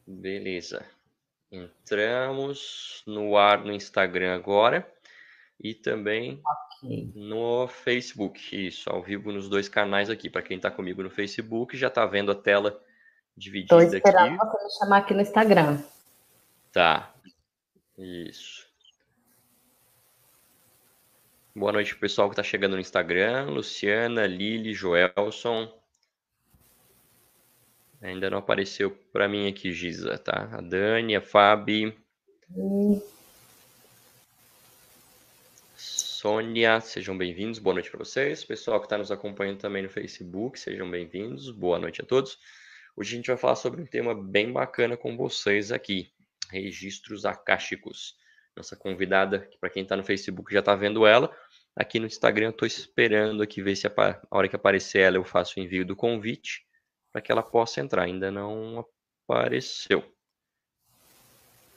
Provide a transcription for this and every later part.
Beleza. Entramos no ar no Instagram agora e também Ok. no Facebook. Isso, ao vivo nos dois canais aqui. Para quem está comigo no Facebook, já está vendo a tela Tô dividida esperando aqui. você me chamar aqui no Instagram. Tá, isso. Boa noite pro pessoal que está chegando no Instagram. Luciana, Lili, Joelson. Ainda não apareceu para mim aqui, Giza, tá? A Dani, a Fabi, Sônia, sejam bem-vindos. Boa noite para vocês. Pessoal que está nos acompanhando também no Facebook, sejam bem-vindos. Boa noite a todos. Hoje a gente vai falar sobre um tema bem bacana com vocês aqui: registros akáshicos. Nossa convidada, para quem está no Facebook já está vendo ela. Aqui no Instagram eu estou esperando aqui ver se a hora que aparecer ela eu faço o envio do convite para que ela possa entrar. Ainda não apareceu.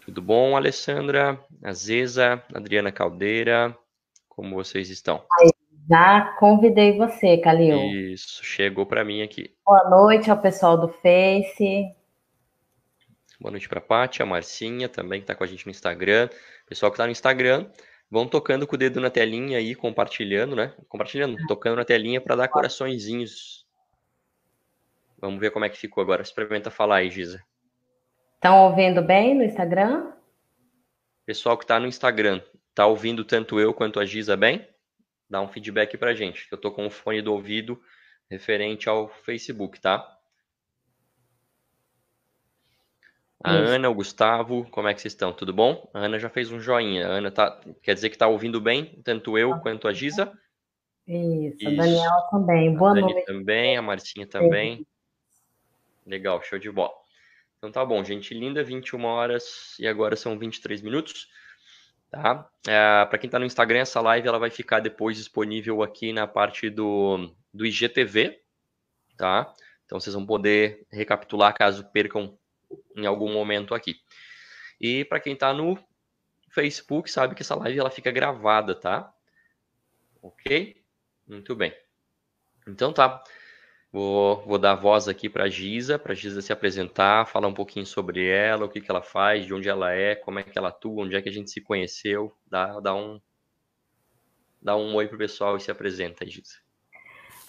Tudo bom, Alessandra, Azeza, Adriana Caldeira, como vocês estão? Já convidei você, Calil. Isso, chegou para mim aqui. Boa noite ao pessoal do Face. Boa noite para a Paty, a Marcinha também que está com a gente no Instagram. Pessoal que está no Instagram, vão tocando com o dedo na telinha aí, compartilhando, né? Compartilhando, tocando na telinha para dar coraçõezinhos. Vamos ver como é que ficou agora. Experimenta falar aí, Giza. Estão ouvindo bem no Instagram? Pessoal que está no Instagram, tá ouvindo tanto eu quanto a Giza bem? Dá um feedback pra gente. Eu tô com o fone do ouvido referente ao Facebook, tá? A Isso. Ana, o Gustavo, como é que vocês estão? Tudo bom? A Ana já fez um joinha. A Ana quer dizer que tá ouvindo bem, tanto eu quanto a Giza? Isso. A Isso. Daniela também. A Boa Dani noite. também, a Marcinha também. Legal, show de bola. Então tá bom, gente linda, 21 horas e agora são 23 minutos, tá? Para quem tá no Instagram, essa live ela vai ficar depois disponível aqui na parte do IGTV, tá? Então vocês vão poder recapitular caso percam em algum momento aqui. E para quem está no Facebook, sabe que essa live ela fica gravada, tá? Ok? Muito bem. Então tá. Vou dar voz aqui para a Giza se apresentar, falar um pouquinho sobre ela, o que, que ela faz, de onde ela é, como é que ela atua, onde é que a gente se conheceu. Dá um oi pro pessoal e se apresenta, Giza.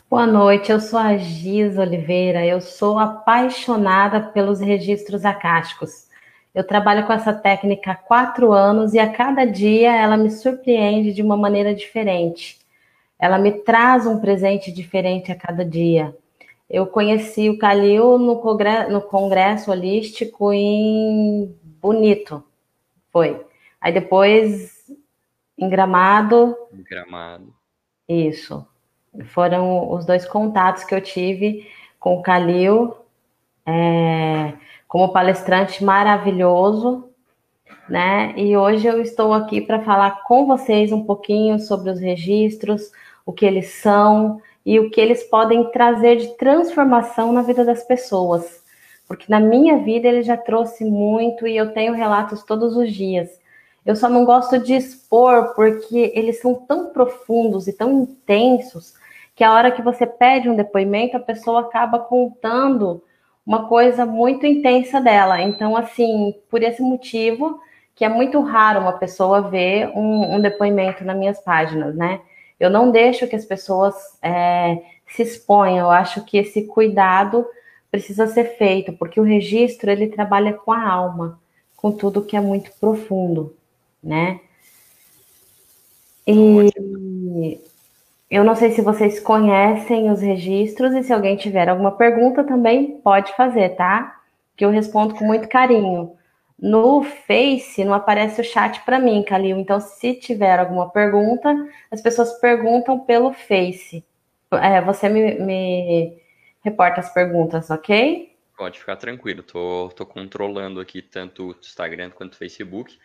Boa noite. Eu sou a Giza Oliveira. Eu sou apaixonada pelos registros acásticos. Eu trabalho com essa técnica há 4 anos e a cada dia ela me surpreende de uma maneira diferente. Ela me traz um presente diferente a cada dia. Eu conheci o Calil no Congresso Holístico em Bonito, foi. Aí depois, em Gramado, Gramado. isso. Foram os dois contatos que eu tive com o Calil, como palestrante maravilhoso, né? E hoje eu estou aqui para falar com vocês um pouquinho sobre os registros, o que eles são e o que eles podem trazer de transformação na vida das pessoas. Porque na minha vida ele já trouxe muito e eu tenho relatos todos os dias. Eu só não gosto de expor porque eles são tão profundos e tão intensos que a hora que você pede um depoimento, a pessoa acaba contando uma coisa muito intensa dela. Então, assim, por esse motivo, que é muito raro uma pessoa ver um depoimento nas minhas páginas, né? Eu não deixo que as pessoas se exponham. Eu acho que esse cuidado precisa ser feito, porque o registro ele trabalha com a alma, com tudo que é muito profundo, né? Ótimo. E eu não sei se vocês conhecem os registros e se alguém tiver alguma pergunta também pode fazer, tá? Que eu respondo com muito carinho. No Face não aparece o chat para mim, Calil. Então, se tiver alguma pergunta, as pessoas perguntam pelo Face. Você me reporta as perguntas, ok? Pode ficar tranquilo, tô controlando aqui tanto o Instagram quanto o Facebook.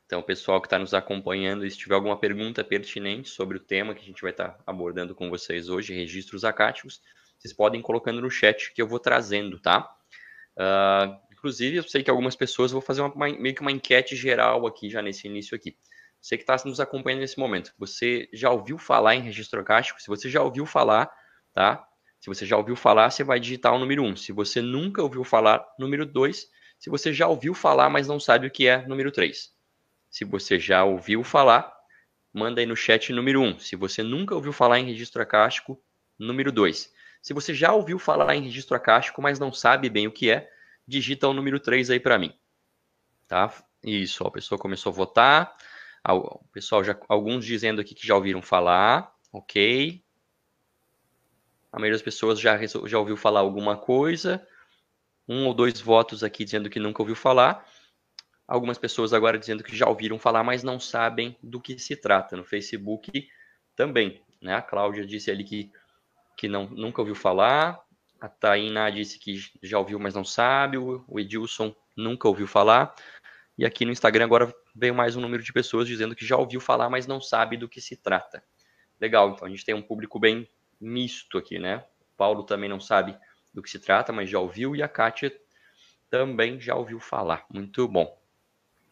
Então, o pessoal que está nos acompanhando, e se tiver alguma pergunta pertinente sobre o tema que a gente vai estar abordando com vocês hoje, registros acáticos, vocês podem ir colocando no chat que eu vou trazendo, tá? Inclusive, eu sei que algumas pessoas, vou fazer meio que uma enquete geral aqui, já nesse início aqui. Você que está nos acompanhando nesse momento, você já ouviu falar em registro acástico? Se você já ouviu falar, tá? Se você já ouviu falar, você vai digitar o número 1. Se você nunca ouviu falar, número 2. Se você já ouviu falar, mas não sabe o que é número 3. Se você já ouviu falar, manda aí no chat número 1. Se você nunca ouviu falar em registro acástico, número 2. Se você já ouviu falar em registro acástico, mas não sabe bem o que é, digita o número 3 aí para mim. Tá? Isso, ó, a pessoa começou a votar. O pessoal, alguns dizendo aqui que já ouviram falar. Ok. A maioria das pessoas já ouviu falar alguma coisa. 1 ou 2 votos aqui dizendo que nunca ouviu falar. Algumas pessoas agora dizendo que já ouviram falar, mas não sabem do que se trata. No Facebook também, né? A Cláudia disse ali que nunca ouviu falar. A Tainá disse que já ouviu, mas não sabe. O Edilson nunca ouviu falar. E aqui no Instagram agora veio mais um número de pessoas dizendo que já ouviu falar, mas não sabe do que se trata. Legal, então a gente tem um público bem misto aqui, né? O Paulo também não sabe do que se trata, mas já ouviu. E a Kátia também já ouviu falar. Muito bom.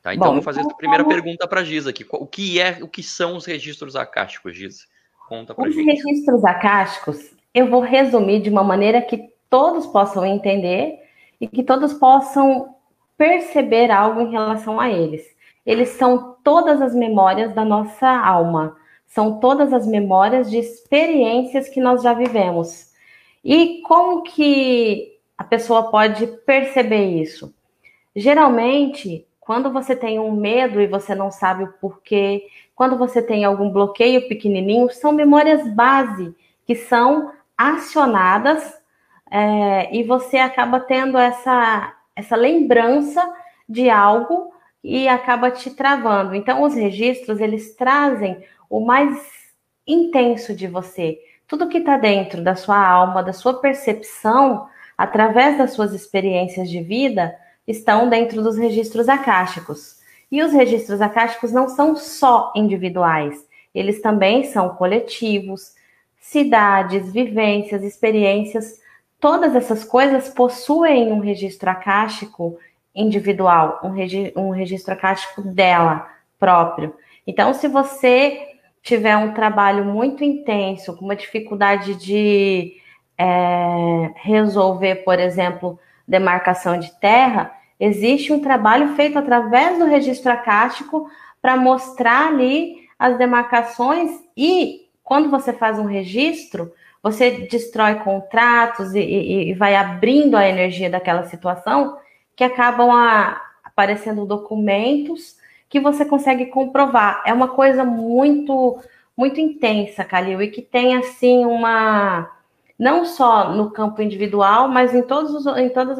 Tá, então, vou fazer a primeira pergunta para a Giza aqui. O que são os registros acásticos, Giza? Conta para gente. Os registros acásticos, eu vou resumir de uma maneira que todos possam entender e que todos possam perceber algo em relação a eles. Eles são todas as memórias da nossa alma. São todas as memórias de experiências que nós já vivemos. E como que a pessoa pode perceber isso? Geralmente, quando você tem um medo e você não sabe o porquê, quando você tem algum bloqueio pequenininho, são memórias base que são acionadas e você acaba tendo essa lembrança de algo e acaba te travando. Então, os registros, eles trazem o mais intenso de você. Tudo que está dentro da sua alma, da sua percepção, através das suas experiências de vida, estão dentro dos registros acásticos. E os registros acásticos não são só individuais, eles também são coletivos, cidades, vivências, experiências, todas essas coisas possuem um registro acástico individual, um registro acástico dela próprio. Então, se você tiver um trabalho muito intenso, com uma dificuldade de resolver, por exemplo, demarcação de terra, existe um trabalho feito através do registro acástico para mostrar ali as demarcações e quando você faz um registro, você destrói contratos e vai abrindo a energia daquela situação que acabam aparecendo documentos que você consegue comprovar. É uma coisa muito, muito intensa, Calil, e que tem assim não só no campo individual, mas em todas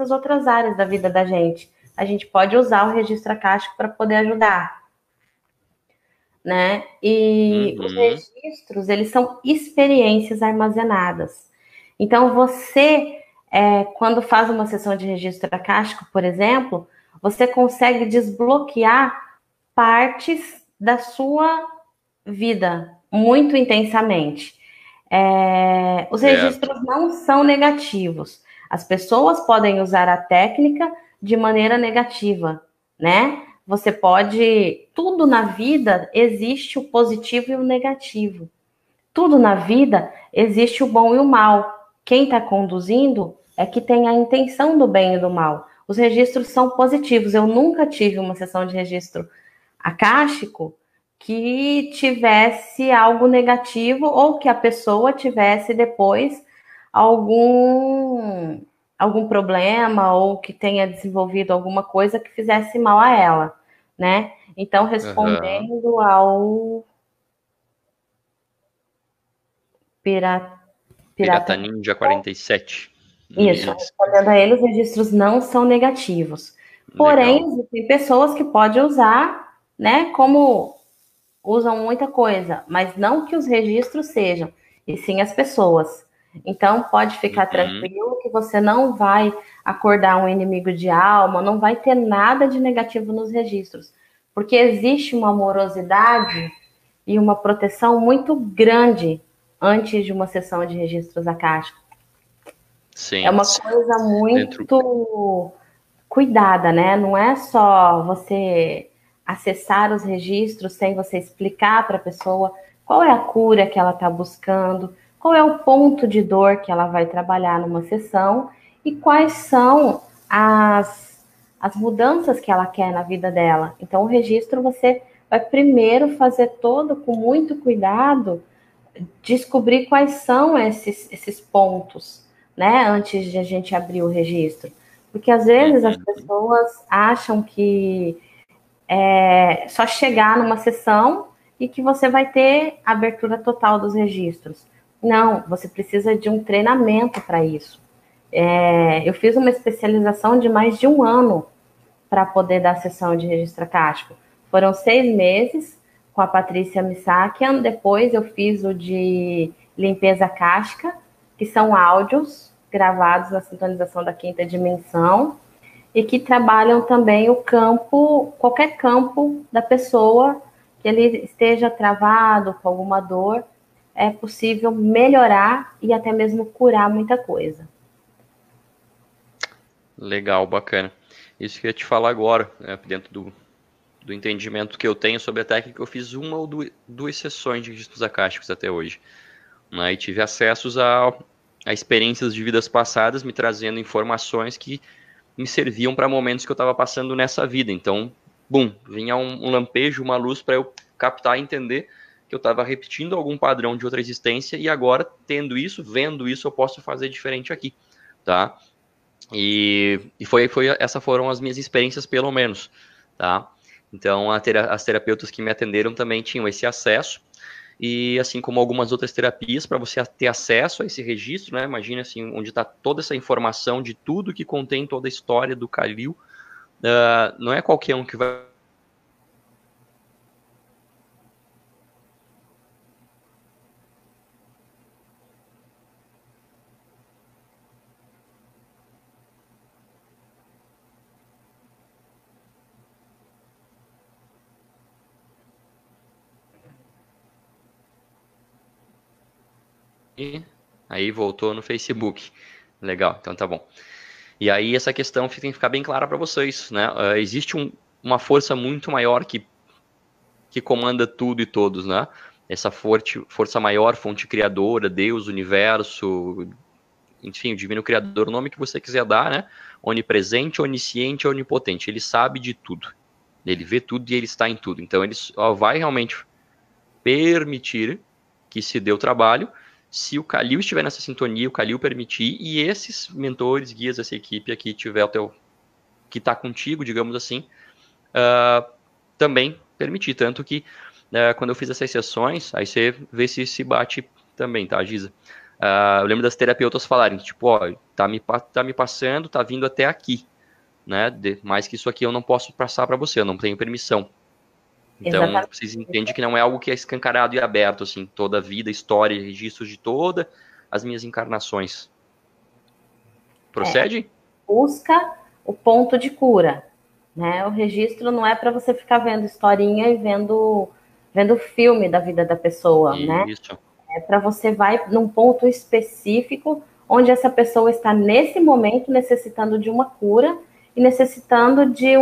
as outras áreas da vida da gente. A gente pode usar o registro acástico para poder ajudar, né? E os registros, eles são experiências armazenadas. Então, você, quando faz uma sessão de registro acástico, por exemplo, você consegue desbloquear partes da sua vida muito intensamente. Os registros não são negativos. As pessoas podem usar a técnica de maneira negativa, né? Você pode... Tudo na vida existe o positivo e o negativo. Tudo na vida existe o bom e o mal. Quem está conduzindo é que tem a intenção do bem e do mal. Os registros são positivos. Eu nunca tive uma sessão de registro acástico que tivesse algo negativo ou que a pessoa tivesse depois algum problema ou que tenha desenvolvido alguma coisa que fizesse mal a ela, né? Então, respondendo ao Pirata Ninja 47. Isso, respondendo a ele, os registros não são negativos. Porém, tem pessoas que podem usar, né, como usam muita coisa, mas não que os registros sejam, e sim as pessoas. Então, pode ficar tranquilo que você não vai acordar um inimigo de alma, não vai ter nada de negativo nos registros, porque existe uma amorosidade e uma proteção muito grande antes de uma sessão de registros acásticos. Sim. É uma coisa muito cuidada, né? Não é só você acessar os registros sem você explicar para a pessoa qual é a cura que ela está buscando, qual é o ponto de dor que ela vai trabalhar numa sessão e quais são as as mudanças que ela quer na vida dela. Então, o registro você vai primeiro fazer todo com muito cuidado, descobrir quais são esses pontos, né, antes de a gente abrir o registro. Porque às vezes as pessoas acham que é só chegar numa sessão e que você vai ter abertura total dos registros. Não, você precisa de um treinamento para isso. Eu fiz uma especialização de mais de 1 ano para poder dar sessão de registro acástico. Foram 6 meses com a Patrícia Missakian, depois eu fiz o de limpeza acástica, que são áudios gravados na sintonização da quinta dimensão, e que trabalham também o campo, qualquer campo da pessoa que ele esteja travado com alguma dor, é possível melhorar e até mesmo curar muita coisa. Legal, bacana. Isso que eu ia te falar agora, né, dentro do entendimento que eu tenho sobre a técnica, eu fiz 1 ou 2 sessões de registros acásticos até hoje, né, e tive acessos a experiências de vidas passadas, me trazendo informações que me serviam para momentos que eu estava passando nessa vida. Então, vinha um lampejo, uma luz para eu captar e entender que eu estava repetindo algum padrão de outra existência e agora, tendo isso, vendo isso, eu posso fazer diferente aqui, tá? E essas foram as minhas experiências, pelo menos, tá? Então, as terapeutas que me atenderam também tinham esse acesso, e assim como algumas outras terapias, para você ter acesso a esse registro, né? Imagina assim, onde está toda essa informação de tudo que contém toda a história do Kalil, não é qualquer um que vai. Aí voltou no Facebook. Legal, então tá bom. E aí essa questão tem que ficar bem clara para vocês, né? Existe uma força muito maior que comanda tudo e todos, né? Essa força maior, fonte criadora, Deus, universo, enfim, o divino criador, o nome que você quiser dar, né? Onipresente, onisciente, onipotente. Ele sabe de tudo. Ele vê tudo e ele está em tudo. Então ele só vai realmente permitir que se dê o trabalho se o Kalil estiver nessa sintonia, o Kalil permitir, e esses mentores, guias, essa equipe aqui tiver que está contigo, digamos assim, também permitir. Tanto que quando eu fiz essas sessões, aí você vê se bate também, tá, Giza? Eu lembro das terapeutas falarem, tipo, ó, tá me passando, tá vindo até aqui, né? Mais que isso aqui eu não posso passar para você, eu não tenho permissão. Então, exatamente. Vocês entendem que não é algo que é escancarado e aberto, assim, toda a vida, história, registros de todas as minhas encarnações. Procede? Busca o ponto de cura, né? O registro não é para você ficar vendo historinha e vendo filme da vida da pessoa, né? Isso. É para você vai num ponto específico onde essa pessoa está nesse momento necessitando de uma cura e necessitando de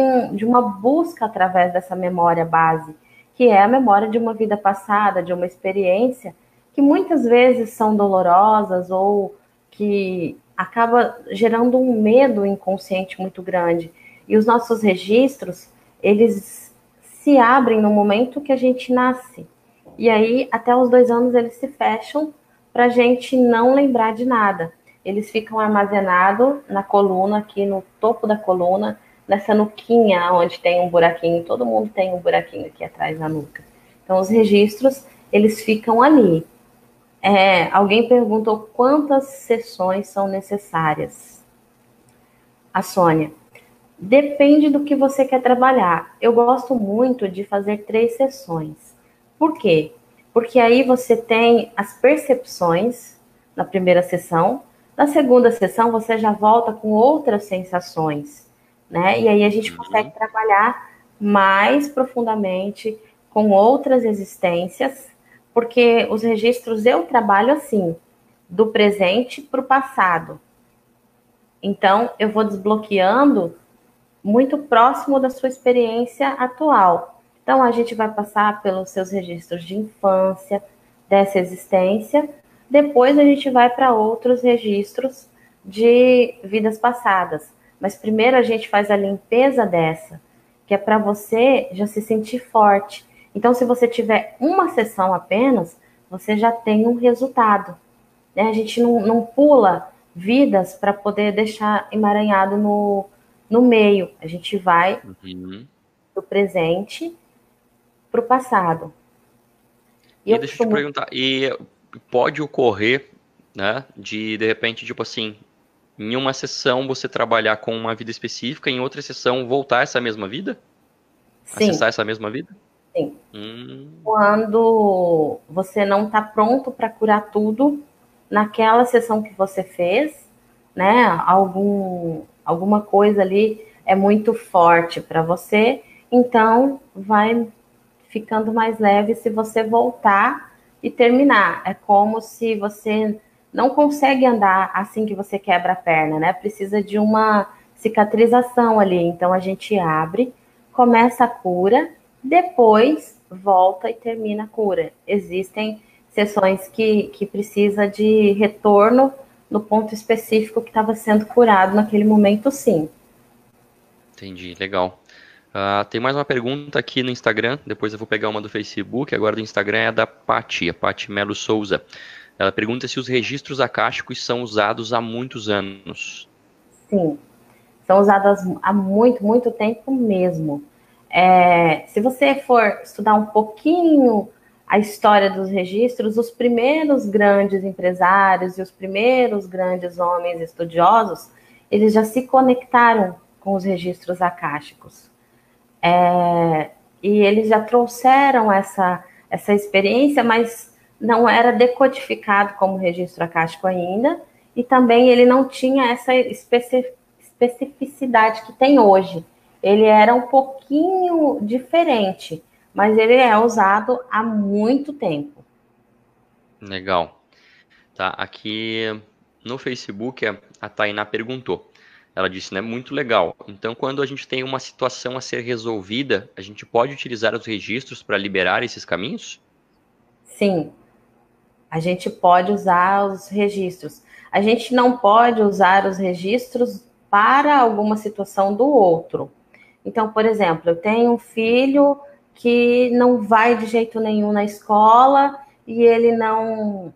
uma busca através dessa memória base, que é a memória de uma vida passada, de uma experiência que muitas vezes são dolorosas ou que acaba gerando um medo inconsciente muito grande. E os nossos registros, eles se abrem no momento que a gente nasce. E aí, até os 2 anos, eles se fecham para a gente não lembrar de nada. Eles ficam armazenados na coluna, aqui no topo da coluna, nessa nuquinha onde tem um buraquinho. Todo mundo tem um buraquinho aqui atrás da nuca. Então, os registros, eles ficam ali. Alguém perguntou quantas sessões são necessárias. A Sônia, depende do que você quer trabalhar. Eu gosto muito de fazer 3 sessões. Por quê? Porque aí você tem as percepções na primeira sessão, na segunda sessão você já volta com outras sensações, né? E aí a gente consegue trabalhar mais profundamente com outras existências, porque os registros eu trabalho assim, do presente para o passado. Então, eu vou desbloqueando muito próximo da sua experiência atual. Então, a gente vai passar pelos seus registros de infância, dessa existência. Depois, a gente vai para outros registros de vidas passadas. mas primeiro a gente faz a limpeza dessa, que é para você já se sentir forte. Então, se você tiver uma sessão apenas, você já tem um resultado, né? A gente não pula vidas para poder deixar emaranhado no meio. A gente vai do presente para o passado. E deixa eu te perguntar, e pode ocorrer, né, de repente, tipo assim, em uma sessão você trabalhar com uma vida específica, em outra sessão voltar a essa mesma vida? Sim. Acessar essa mesma vida? Sim. Quando você não está pronto para curar tudo naquela sessão que você fez, né? Alguma coisa ali é muito forte para você, então vai ficando mais leve se você voltar e terminar. É como se você não consegue andar assim que você quebra a perna, né? Precisa de uma cicatrização ali. Então a gente abre, começa a cura, depois volta e termina a cura. Existem sessões que precisa de retorno no ponto específico que estava sendo curado naquele momento, sim. Entendi, legal. Tem mais uma pergunta aqui no Instagram, depois eu vou pegar uma do Facebook, agora do Instagram é a Paty Melo Souza. Ela pergunta se os registros akáshicos são usados há muitos anos. Sim, são usados há muito, muito tempo mesmo. Se você for estudar um pouquinho a história dos registros, os primeiros grandes empresários e os primeiros grandes homens estudiosos, eles já se conectaram com os registros akáshicos. E eles já trouxeram essa experiência, mas não era decodificado como registro akáshico ainda, e também ele não tinha essa especificidade que tem hoje. Ele era um pouquinho diferente, mas ele é usado há muito tempo. Legal. Tá, aqui no Facebook a Tainá perguntou. Ela disse, né, muito legal. Então, quando a gente tem uma situação a ser resolvida, a gente pode utilizar os registros para liberar esses caminhos? Sim, a gente pode usar os registros. A gente não pode usar os registros para alguma situação do outro. Então, por exemplo, eu tenho um filho que não vai de jeito nenhum na escola e ele não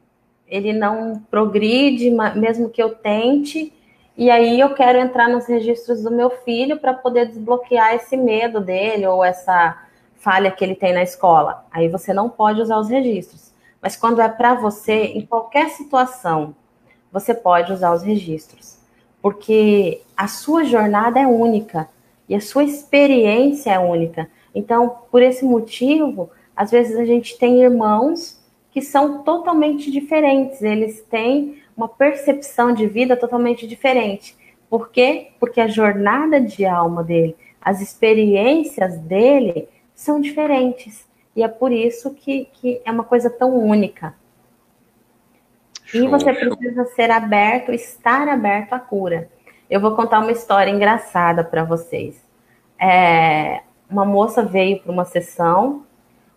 progride, mesmo que eu tente, e aí eu quero entrar nos registros do meu filho para poder desbloquear esse medo dele ou essa falha que ele tem na escola. Aí você não pode usar os registros. Mas quando é para você, em qualquer situação, você pode usar os registros. Porque a sua jornada é única e a sua experiência é única. Então, por esse motivo, às vezes a gente tem irmãos que são totalmente diferentes, eles têm uma percepção de vida totalmente diferente. Por quê? Porque a jornada de alma dele, as experiências dele são diferentes. E é por isso que é uma coisa tão única. E você precisa ser aberto, estar aberto à cura. Eu vou contar uma história engraçada para vocês. Uma moça veio para uma sessão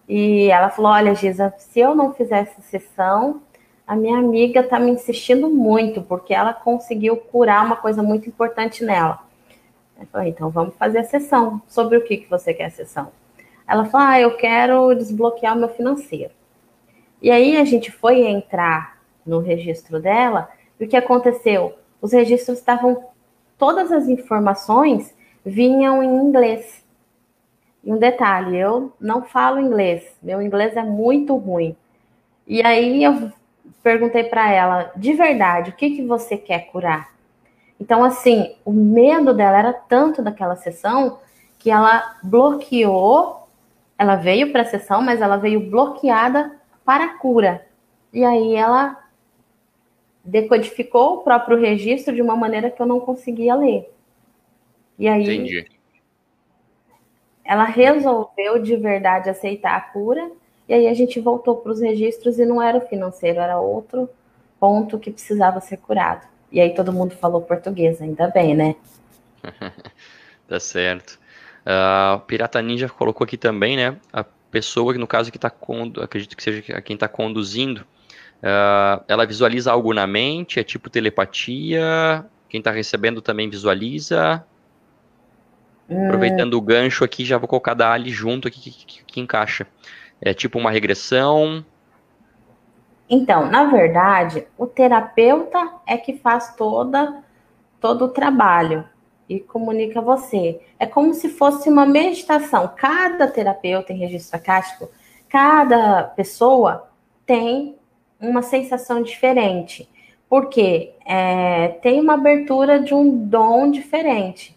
e ela falou, olha, Giza, se eu não fizer essa sessão, a minha amiga está me insistindo muito, porque ela conseguiu curar uma coisa muito importante nela. Eu falei, então vamos fazer a sessão. Sobre o que você quer a sessão? Ela falou, eu quero desbloquear o meu financeiro. E aí a gente foi entrar no registro dela, e o que aconteceu? Os registros estavam, todas as informações vinham em inglês. E um detalhe, eu não falo inglês, meu inglês é muito ruim. E aí eu perguntei para ela, de verdade, o que você quer curar? Então, assim, o medo dela era tanto daquela sessão que ela bloqueou, ela veio para a sessão, mas ela veio bloqueada para a cura. E aí ela decodificou o próprio registro de uma maneira que eu não conseguia ler. E aí Entendi. Ela resolveu de verdade aceitar a cura, e aí a gente voltou para os registros e não era o financeiro, era outro ponto que precisava ser curado. E aí todo mundo falou português, ainda bem, né? Tá certo. Pirata Ninja colocou aqui também, né? A pessoa, no caso, que está acredito que seja quem está conduzindo, ela visualiza algo na mente, é tipo telepatia. Quem está recebendo também visualiza. Aproveitando o gancho aqui, já vou colocar da Ali junto aqui que encaixa. É tipo uma regressão. Então, na verdade, o terapeuta é que faz todo o trabalho e comunica você. É como se fosse uma meditação. Cada terapeuta em registro acástico, cada pessoa tem uma sensação diferente, porque tem uma abertura de um dom diferente,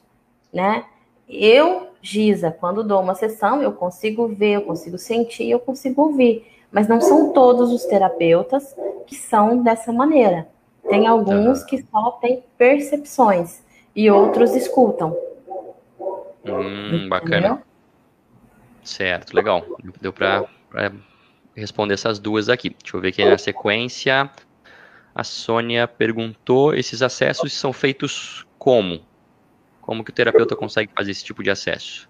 né? Eu, Giza, quando dou uma sessão, eu consigo ver, eu consigo sentir, eu consigo ouvir. Mas não são todos os terapeutas que são dessa maneira. Tem alguns que só têm percepções e outros escutam. Bacana. Entendeu? Certo, legal. Deu para responder essas duas aqui. Deixa eu ver aqui na sequência. A Sônia perguntou: esses acessos são feitos como? Como que o terapeuta consegue fazer esse tipo de acesso?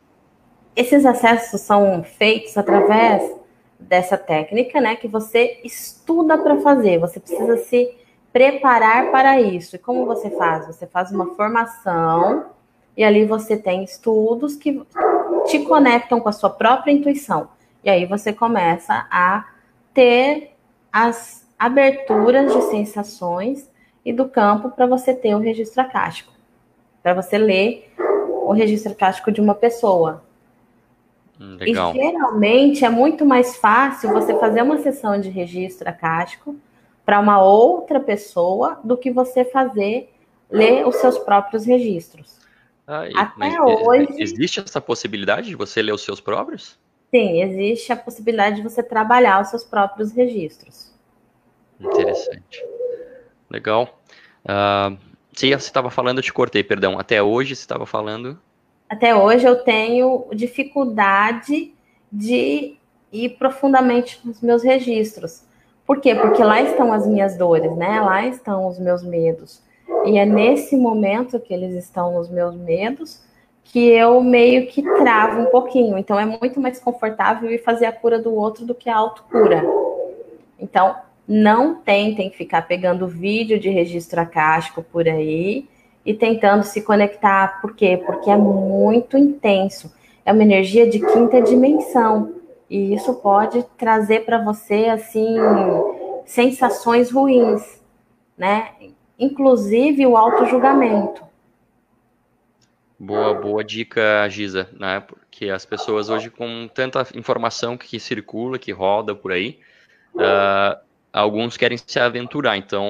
Esses acessos são feitos através dessa técnica, né, que você estuda para fazer. Você precisa se preparar para isso. E como você faz? Você faz uma formação e ali você tem estudos que te conectam com a sua própria intuição. E aí você começa a ter as aberturas de sensações e do campo para você ter o registro acástico, para você ler o registro acástico de uma pessoa. E Legal. geralmente é muito mais fácil você fazer uma sessão de registro acástico para uma outra pessoa do que você ler os seus próprios registros. Mas Até hoje, existe essa possibilidade de você ler os seus próprios? sim, existe a possibilidade de você trabalhar os seus próprios registros. Interessante. Legal. Se você estava falando, eu te cortei, perdão. Até hoje você estava falando. Até hoje eu tenho dificuldade de ir profundamente nos meus registros. Por quê? Porque lá estão as minhas dores, né? Lá estão os meus medos. E é nesse momento que eles estão nos meus medos que eu meio que travo um pouquinho. Então é muito mais confortável ir fazer a cura do outro do que a autocura. Então, não tentem ficar pegando vídeo de registro acástico por aí e tentando se conectar. Por quê? Porque é muito intenso. É uma energia de quinta dimensão. E isso pode trazer para você, assim, sensações ruins, né? Inclusive o auto-julgamento. Boa dica, Giza, né? Porque as pessoas hoje, com tanta informação que circula, que roda por aí, alguns querem se aventurar. Então,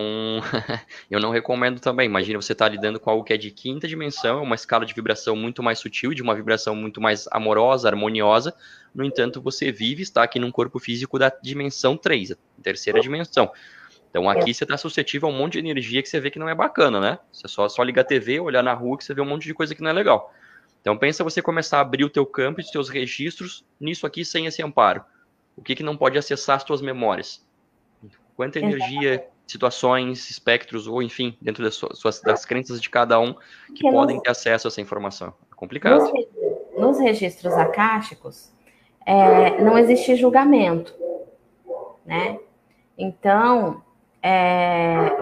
eu não recomendo também. Imagina você estar lidando com algo que é de quinta dimensão, é uma escala de vibração muito mais sutil, de uma vibração muito mais amorosa, harmoniosa. No entanto, você vive, está aqui num corpo físico da dimensão 3, a terceira dimensão. Então aqui você está suscetível a um monte de energia que você vê que não é bacana, né? Você só liga a TV, olhar na rua que você vê um monte de coisa que não é legal. Então pensa você começar a abrir o teu campo e os teus registros nisso aqui sem esse amparo. O que não pode acessar as tuas memórias? Quanta energia, situações, espectros, ou enfim, dentro das crenças de cada um que podem ter acesso a essa informação. É complicado. Nos registros acásticos, não existe julgamento, né? Então,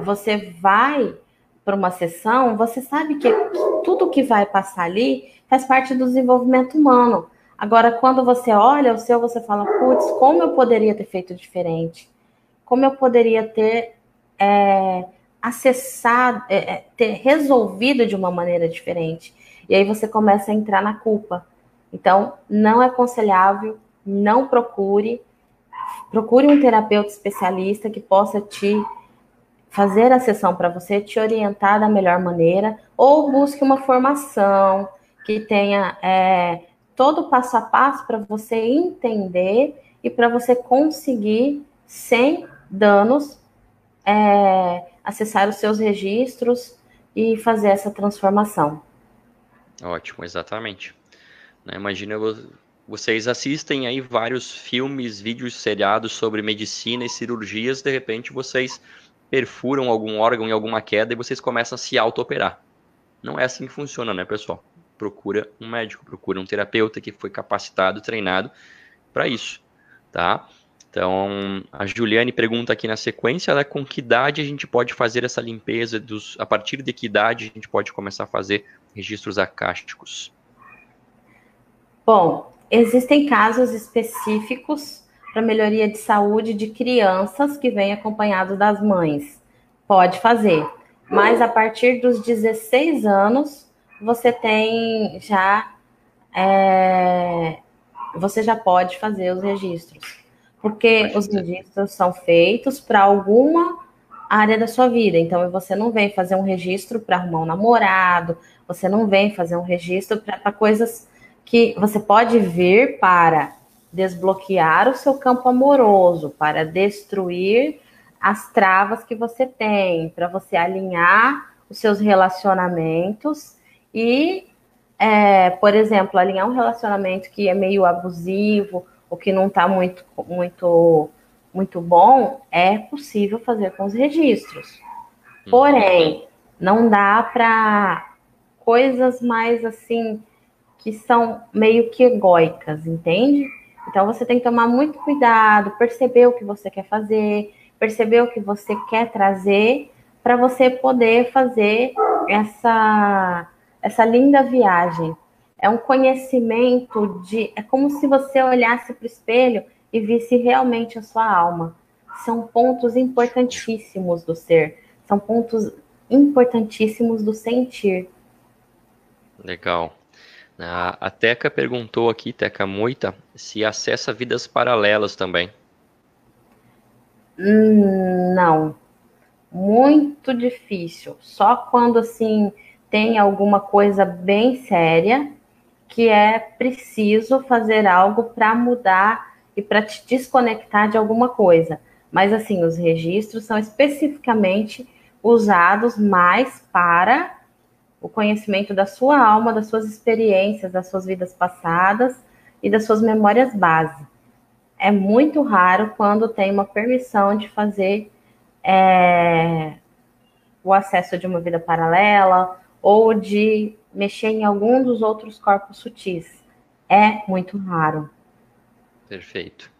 você vai para uma sessão, você sabe que tudo que vai passar ali faz parte do desenvolvimento humano. Agora, quando você olha o seu, você fala, putz, como eu poderia ter feito diferente? Como eu poderia ter acessado, ter resolvido de uma maneira diferente? E aí você começa a entrar na culpa. Então, não é aconselhável, não procure um terapeuta especialista que possa te fazer a sessão para você, te orientar da melhor maneira, ou busque uma formação que tenha todo o passo a passo para você entender e para você conseguir, sem danos, acessar os seus registros e fazer essa transformação. Ótimo, exatamente. Imagina, vocês assistem aí vários filmes, vídeos seriados sobre medicina e cirurgias, de repente vocês perfuram algum órgão em alguma queda e vocês começam a se auto-operar. Não é assim que funciona, né, pessoal? Procura um médico, procura um terapeuta que foi capacitado, treinado para isso, tá? Então, a Juliane pergunta aqui na sequência, né, com que idade a gente pode fazer essa limpeza, a partir de que idade a gente pode começar a fazer registros acásticos? Bom, existem casos específicos para melhoria de saúde de crianças que vêm acompanhados das mães. Pode fazer, mas a partir dos 16 anos você tem já você já pode fazer os registros, porque os registros são feitos para alguma área da sua vida. Então você não vem fazer um registro para arrumar um namorado, você não vem fazer um registro para coisas que você pode vir para desbloquear o seu campo amoroso, para destruir as travas que você tem, para você alinhar os seus relacionamentos e, por exemplo, alinhar um relacionamento que é meio abusivo ou que não está muito bom, é possível fazer com os registros. Porém, não dá para coisas mais assim que são meio que egóicas, entende? Então você tem que tomar muito cuidado, perceber o que você quer fazer, perceber o que você quer trazer, para você poder fazer essa linda viagem. É um conhecimento é como se você olhasse para o espelho e visse realmente a sua alma. São pontos importantíssimos do ser, são pontos importantíssimos do sentir. Legal. A Teca perguntou aqui, Teca Moita, se acessa vidas paralelas também. Não. Muito difícil. Só quando, assim, tem alguma coisa bem séria que é preciso fazer algo para mudar e para te desconectar de alguma coisa. Mas, assim, os registros são especificamente usados mais para o conhecimento da sua alma, das suas experiências, das suas vidas passadas e das suas memórias base. É muito raro quando tem uma permissão de fazer o acesso de uma vida paralela ou de mexer em algum dos outros corpos sutis. É muito raro. Perfeito.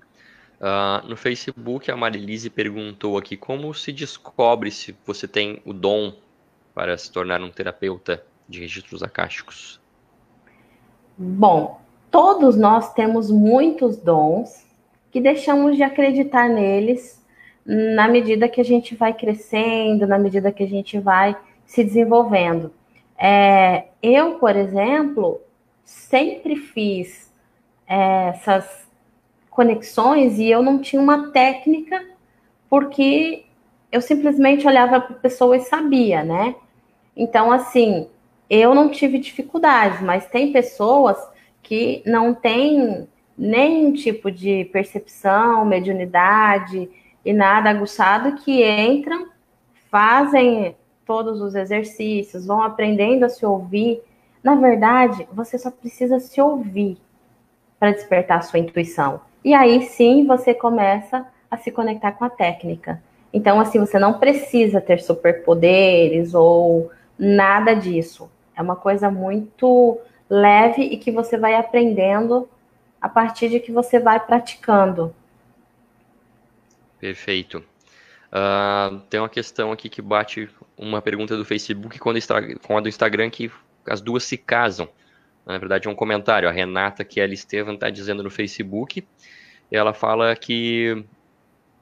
No Facebook, a Marilise perguntou aqui, como se descobre se você tem o dom para se tornar um terapeuta de registros acásticos? Bom, todos nós temos muitos dons que deixamos de acreditar neles na medida que a gente vai crescendo, na medida que a gente vai se desenvolvendo. Eu, por exemplo, sempre fiz essas conexões e eu não tinha uma técnica, porque eu simplesmente olhava para a pessoa e sabia, né? Então, assim, eu não tive dificuldades, mas tem pessoas que não têm nenhum tipo de percepção, mediunidade e nada aguçado, que entram, fazem todos os exercícios, vão aprendendo a se ouvir. Na verdade, você só precisa se ouvir para despertar a sua intuição. E aí sim você começa a se conectar com a técnica. Então, assim, você não precisa ter superpoderes ou nada disso. É uma coisa muito leve e que você vai aprendendo a partir de que você vai praticando. Perfeito. Tem uma questão aqui que bate uma pergunta do Facebook com a do Instagram, que as duas se casam. Na verdade, é um comentário. A Renata Kelly Estevam está dizendo no Facebook. Ela fala que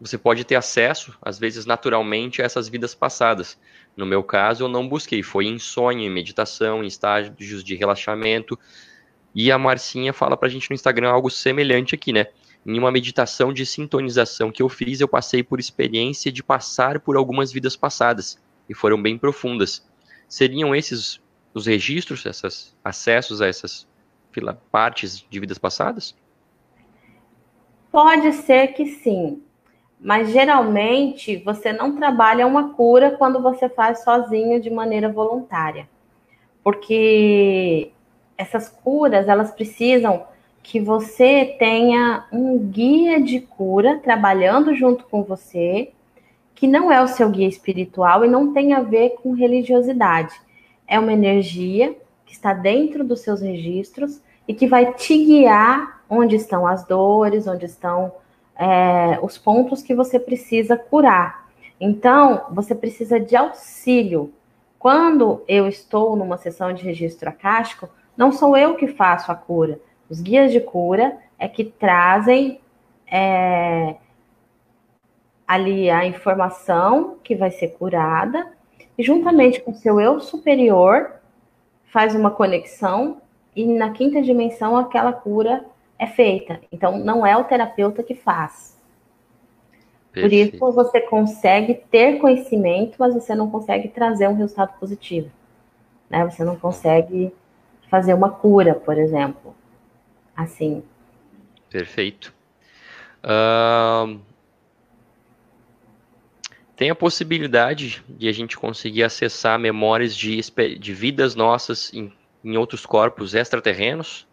você pode ter acesso, às vezes naturalmente, a essas vidas passadas. No meu caso, eu não busquei. Foi em sonho, em meditação, em estágios de relaxamento. E a Marcinha fala pra gente no Instagram algo semelhante aqui, né? Em uma meditação de sintonização que eu fiz, eu passei por experiência de passar por algumas vidas passadas. E foram bem profundas. Seriam esses os registros, esses acessos a essas partes de vidas passadas? Pode ser que sim, mas geralmente você não trabalha uma cura quando você faz sozinho de maneira voluntária. Porque essas curas, elas precisam que você tenha um guia de cura trabalhando junto com você, que não é o seu guia espiritual e não tem a ver com religiosidade. É uma energia que está dentro dos seus registros e que vai te guiar onde estão as dores, onde estão os pontos que você precisa curar. Então, você precisa de auxílio. Quando eu estou numa sessão de registro acástico, não sou eu que faço a cura. Os guias de cura é que trazem ali a informação que vai ser curada, e juntamente com o seu eu superior, faz uma conexão, e na quinta dimensão aquela cura é feita. Então, não é o terapeuta que faz. Por isso, Perfeito. você consegue ter conhecimento, mas você não consegue trazer um resultado positivo. Né? Você não consegue fazer uma cura, por exemplo. Assim. Perfeito. Tem a possibilidade de a gente conseguir acessar memórias de vidas nossas em outros corpos extraterrenos?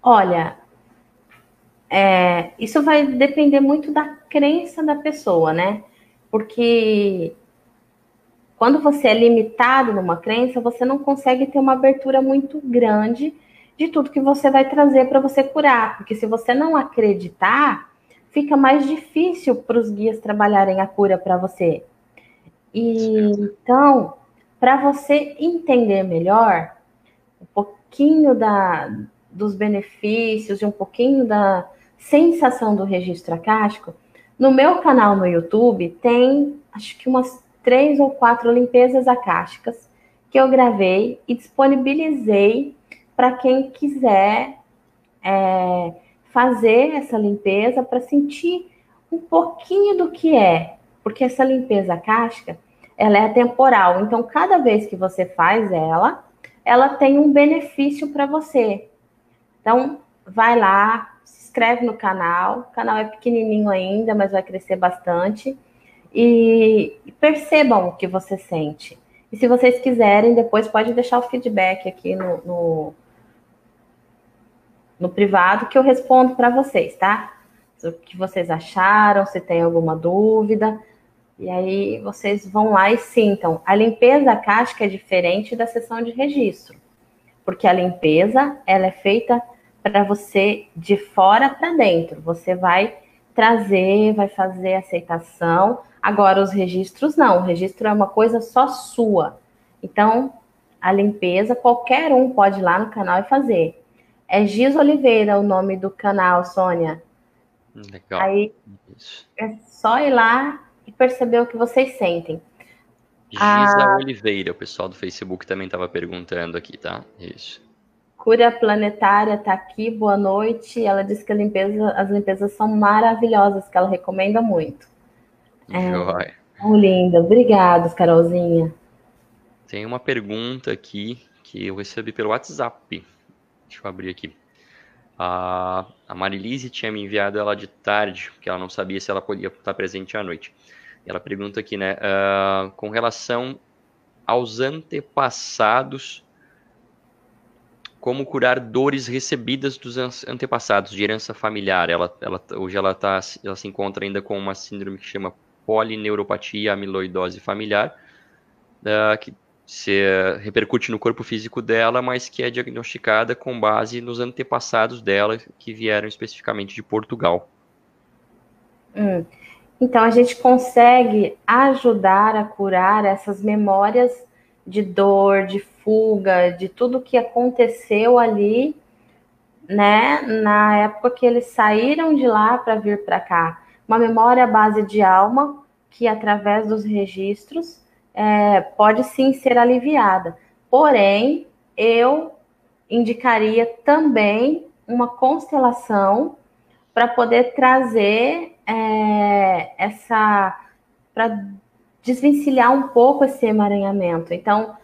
Olha, isso vai depender muito da crença da pessoa, né? Porque quando você é limitado numa crença, você não consegue ter uma abertura muito grande de tudo que você vai trazer para você curar. Porque se você não acreditar, fica mais difícil para os guias trabalharem a cura para você. E, então, para você entender melhor um pouquinho dos benefícios e um pouquinho da sensação do registro acástico, no meu canal no YouTube tem, acho que umas 3 ou 4 limpezas acásticas que eu gravei e disponibilizei para quem quiser fazer essa limpeza para sentir um pouquinho do que é, porque essa limpeza acástica, ela é atemporal. Então, cada vez que você faz ela tem um benefício para você. Então, vai lá, se inscreve no canal. O canal é pequenininho ainda, mas vai crescer bastante. E percebam o que você sente. E se vocês quiserem, depois pode deixar o feedback aqui no privado, que eu respondo para vocês, tá? O que vocês acharam, se tem alguma dúvida. E aí vocês vão lá e sintam. A limpeza acástica é diferente da sessão de registro, porque a limpeza ela é feita para você de fora para dentro. Você vai trazer, vai fazer aceitação. Agora os registros não. O registro é uma coisa só sua. Então a limpeza qualquer um pode ir lá no canal e fazer. É Giz Oliveira o nome do canal, Sônia. Legal. Aí Isso. é só ir lá e perceber o que vocês sentem. Giza Oliveira, o pessoal do Facebook também estava perguntando aqui, tá? Isso. Cura Planetária está aqui, boa noite. Ela disse que as limpezas são maravilhosas, que ela recomenda muito. Joia. Linda, obrigada, Carolzinha. Tem uma pergunta aqui que eu recebi pelo WhatsApp. Deixa eu abrir aqui. A Marilise tinha me enviado ela de tarde, porque ela não sabia se ela podia estar presente à noite. Ela pergunta aqui, né, com relação aos antepassados, como curar dores recebidas dos antepassados, de herança familiar. Hoje ela se encontra ainda com uma síndrome que chama polineuropatia amiloidose familiar, que se repercute no corpo físico dela, mas que é diagnosticada com base nos antepassados dela, que vieram especificamente de Portugal. Então, a gente consegue ajudar a curar essas memórias de dor, de fuga, de tudo que aconteceu ali, né, na época que eles saíram de lá para vir para cá. Uma memória à base de alma, que através dos registros pode sim ser aliviada. Porém, eu indicaria também uma constelação para poder trazer para desvencilhar um pouco esse emaranhamento. Então,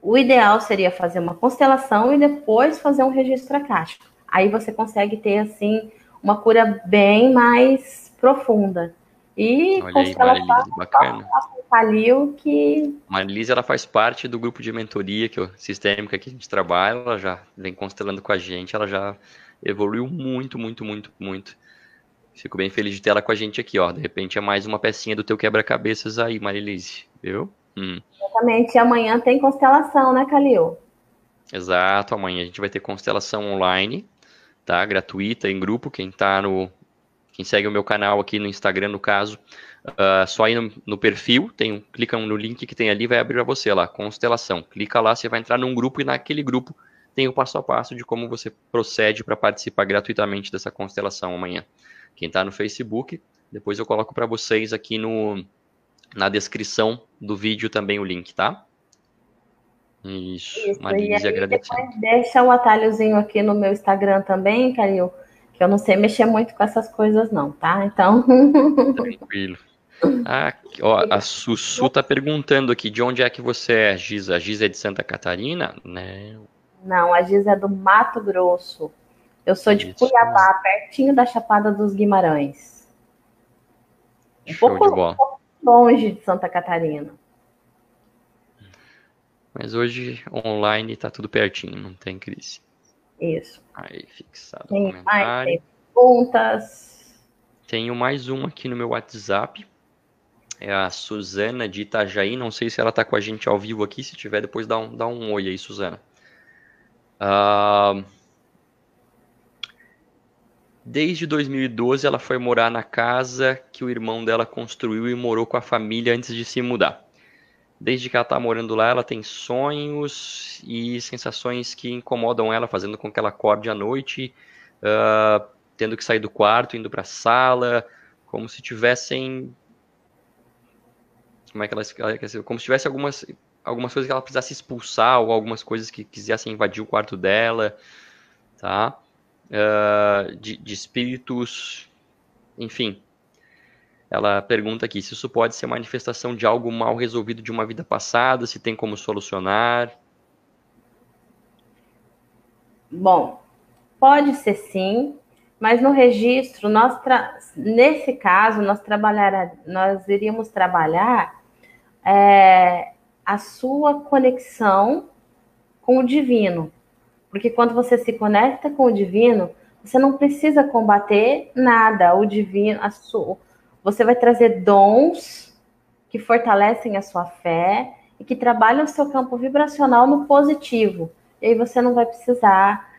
o ideal seria fazer uma constelação e depois fazer um registro acástico. Aí você consegue ter, assim, uma cura bem mais profunda. E Olha aí, constelação Marilise, bacana. Calil que... Marilise, ela faz parte do grupo de mentoria sistêmica que a gente trabalha, ela já vem constelando com a gente, ela já evoluiu muito, muito, muito, muito. Fico bem feliz de ter ela com a gente aqui, ó. De repente é mais uma pecinha do teu quebra-cabeças aí, Marilise, viu? Exatamente. E amanhã tem constelação, né, Calil? Exato, amanhã a gente vai ter constelação online, tá? Gratuita, em grupo, quem segue o meu canal aqui no Instagram, no caso, só ir no perfil, clica no link que tem ali, vai abrir para você lá, constelação. Clica lá, você vai entrar num grupo e naquele grupo tem o passo a passo de como você procede para participar gratuitamente dessa constelação amanhã. Quem está no Facebook, depois eu coloco para vocês aqui na descrição do vídeo também o link, tá? Isso, Isso, e Marise aí agradecendo. depois deixa o atalhozinho aqui no meu Instagram também, Calil, que eu não sei mexer muito com essas coisas não, tá? Então... Tranquilo. Ó, a Sussu tá perguntando aqui, de onde é que você é, Giza? A Giza é de Santa Catarina? Né? Não, a Giza é do Mato Grosso. Eu sou de Isso. Cuiabá, pertinho da Chapada dos Guimarães. Um Show de bola. pouco longe de Santa Catarina. Mas hoje online tá tudo pertinho, não tem crise. Isso. Aí, fixado o Tem mais comentário. perguntas. Tenho mais um aqui no meu WhatsApp. É a Suzana de Itajaí. Não sei se ela tá com a gente ao vivo aqui. Se tiver, depois dá um oi aí, Suzana. Desde 2012 ela foi morar na casa que o irmão dela construiu e morou com a família antes de se mudar. Desde que ela está morando lá, ela tem sonhos e sensações que incomodam ela, fazendo com que ela acorde à noite, tendo que sair do quarto, indo para a sala, como se tivessem... Como se tivesse algumas coisas que ela precisasse expulsar, ou algumas coisas que quisessem invadir o quarto dela, tá? De espíritos, enfim. Ela pergunta aqui se isso pode ser manifestação de algo mal resolvido de uma vida passada, se tem como solucionar. Bom, pode ser sim, mas no registro, nesse caso, nós iríamos trabalhar a sua conexão com o divino. Porque quando você se conecta com o divino, você não precisa combater nada. O divino, você vai trazer dons que fortalecem a sua fé e que trabalham o seu campo vibracional no positivo. E aí você não vai precisar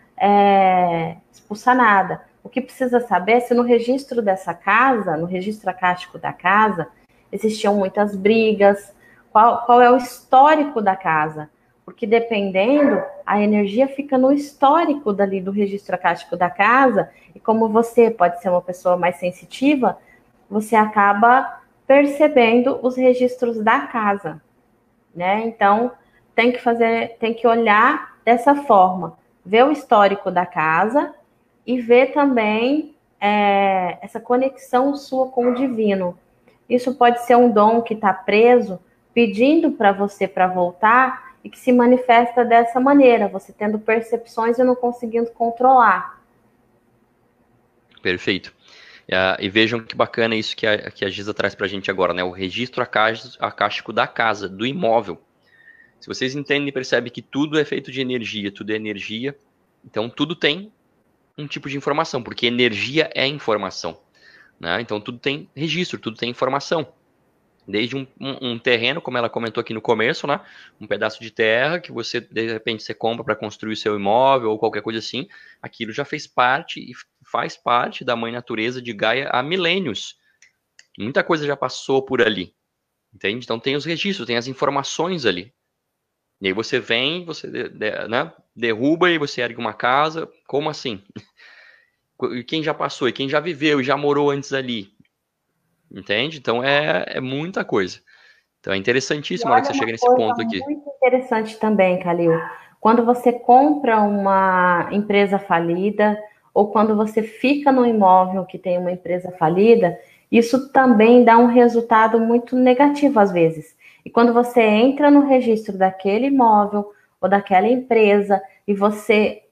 expulsar nada. O que precisa saber é se no registro dessa casa, no registro acástico da casa, existiam muitas brigas, qual é o histórico da casa. Porque dependendo, a energia fica no histórico dali do registro acástico da casa, e como você pode ser uma pessoa mais sensitiva, você acaba percebendo os registros da casa, né? Então, tem que olhar dessa forma, ver o histórico da casa e ver também essa conexão sua com o divino. Isso pode ser um dom que está preso, pedindo para você para voltar e que se manifesta dessa maneira, você tendo percepções e não conseguindo controlar. Perfeito. E vejam que bacana isso que a Giza traz para a gente agora, né? O registro acástico da casa, do imóvel. Se vocês entendem e percebem que tudo é feito de energia, tudo é energia, então tudo tem um tipo de informação, porque energia é informação, né? Então tudo tem registro, tudo tem informação. Desde um terreno, como ela comentou aqui no começo, né? Um pedaço de terra que você, de repente, você compra para construir o seu imóvel ou qualquer coisa assim, aquilo já fez parte e faz parte da mãe natureza de Gaia há milênios. Muita coisa já passou por ali, entende? Então tem os registros, tem as informações ali. E aí você vem, você né, derruba e você ergue uma casa. Como assim? E quem já passou, e quem já viveu e já morou antes ali, entende? Então é muita coisa. Então é interessantíssimo ela que Olha você uma chega nesse coisa ponto aqui. muito interessante também, Calil. Quando você compra uma empresa falida, ou quando você fica no imóvel que tem uma empresa falida, isso também dá um resultado muito negativo às vezes. E quando você entra no registro daquele imóvel ou daquela empresa e você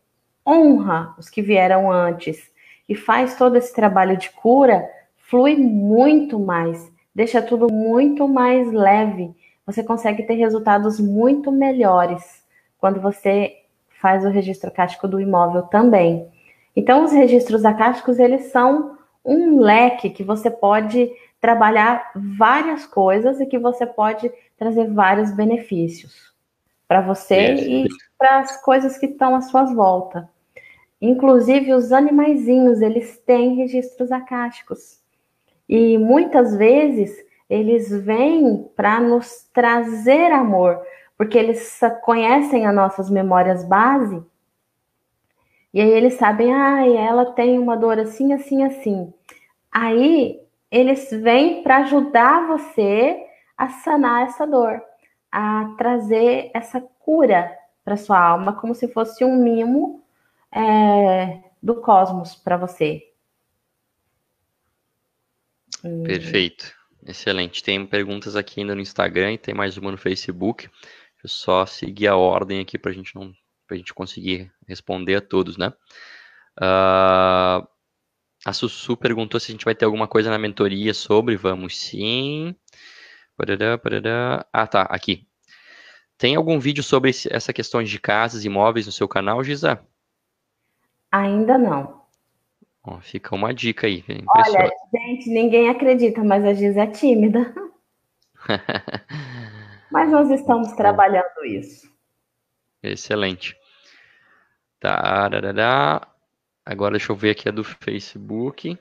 honra os que vieram antes e faz todo esse trabalho de cura, flui muito mais, deixa tudo muito mais leve. Você consegue ter resultados muito melhores quando você faz o registro acástico do imóvel também. Então, os registros acásticos, eles são um leque que você pode trabalhar várias coisas e que você pode trazer vários benefícios para você e Perfeito. para as coisas que estão à sua volta. Inclusive, os animaizinhos, eles têm registros acásticos. E muitas vezes eles vêm para nos trazer amor, porque eles conhecem as nossas memórias base, e aí eles sabem, ela tem uma dor assim, assim, assim. Aí eles vêm para ajudar você a sanar essa dor, a trazer essa cura para sua alma, como se fosse um mimo do cosmos para você. Perfeito. Excelente. Tem perguntas aqui ainda no Instagram e tem mais uma no Facebook. Deixa eu só seguir a ordem aqui para a gente conseguir responder a todos, né? A Sussu perguntou se a gente vai ter alguma coisa na mentoria sobre. Vamos sim. Parará, parará. Ah, tá. Aqui. Tem algum vídeo sobre essa questão de casas e imóveis no seu canal, Gisa? Ainda não. Ó, fica uma dica aí, Olha, preciosa. gente, ninguém acredita, mas a Giz é tímida. Mas nós estamos Bom, trabalhando isso. excelente. Tarará. Agora deixa eu ver aqui a do Facebook.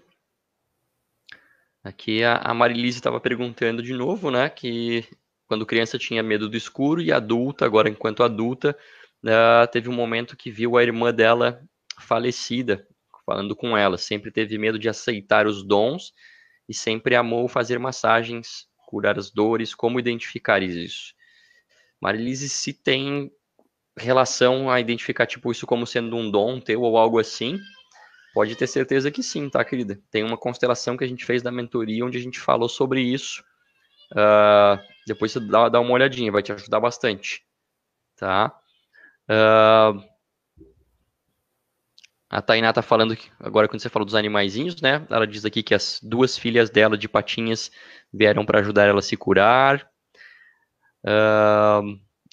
Aqui a Marilise estava perguntando de novo, né? Que quando criança tinha medo do escuro e adulta, agora enquanto adulta, teve um momento que viu a irmã dela falecida, falando com ela. Sempre teve medo de aceitar os dons e sempre amou fazer massagens, curar as dores. Como identificar isso? Marilise, se tem relação a identificar tipo isso como sendo um dom teu ou algo assim, pode ter certeza que sim, tá, querida? Tem uma constelação que a gente fez da mentoria onde a gente falou sobre isso. Depois você dá uma olhadinha, vai te ajudar bastante, tá? A Tainá tá falando que, agora quando você falou dos animaizinhos, né? Ela diz aqui que as duas filhas dela de patinhas vieram para ajudar ela a se curar.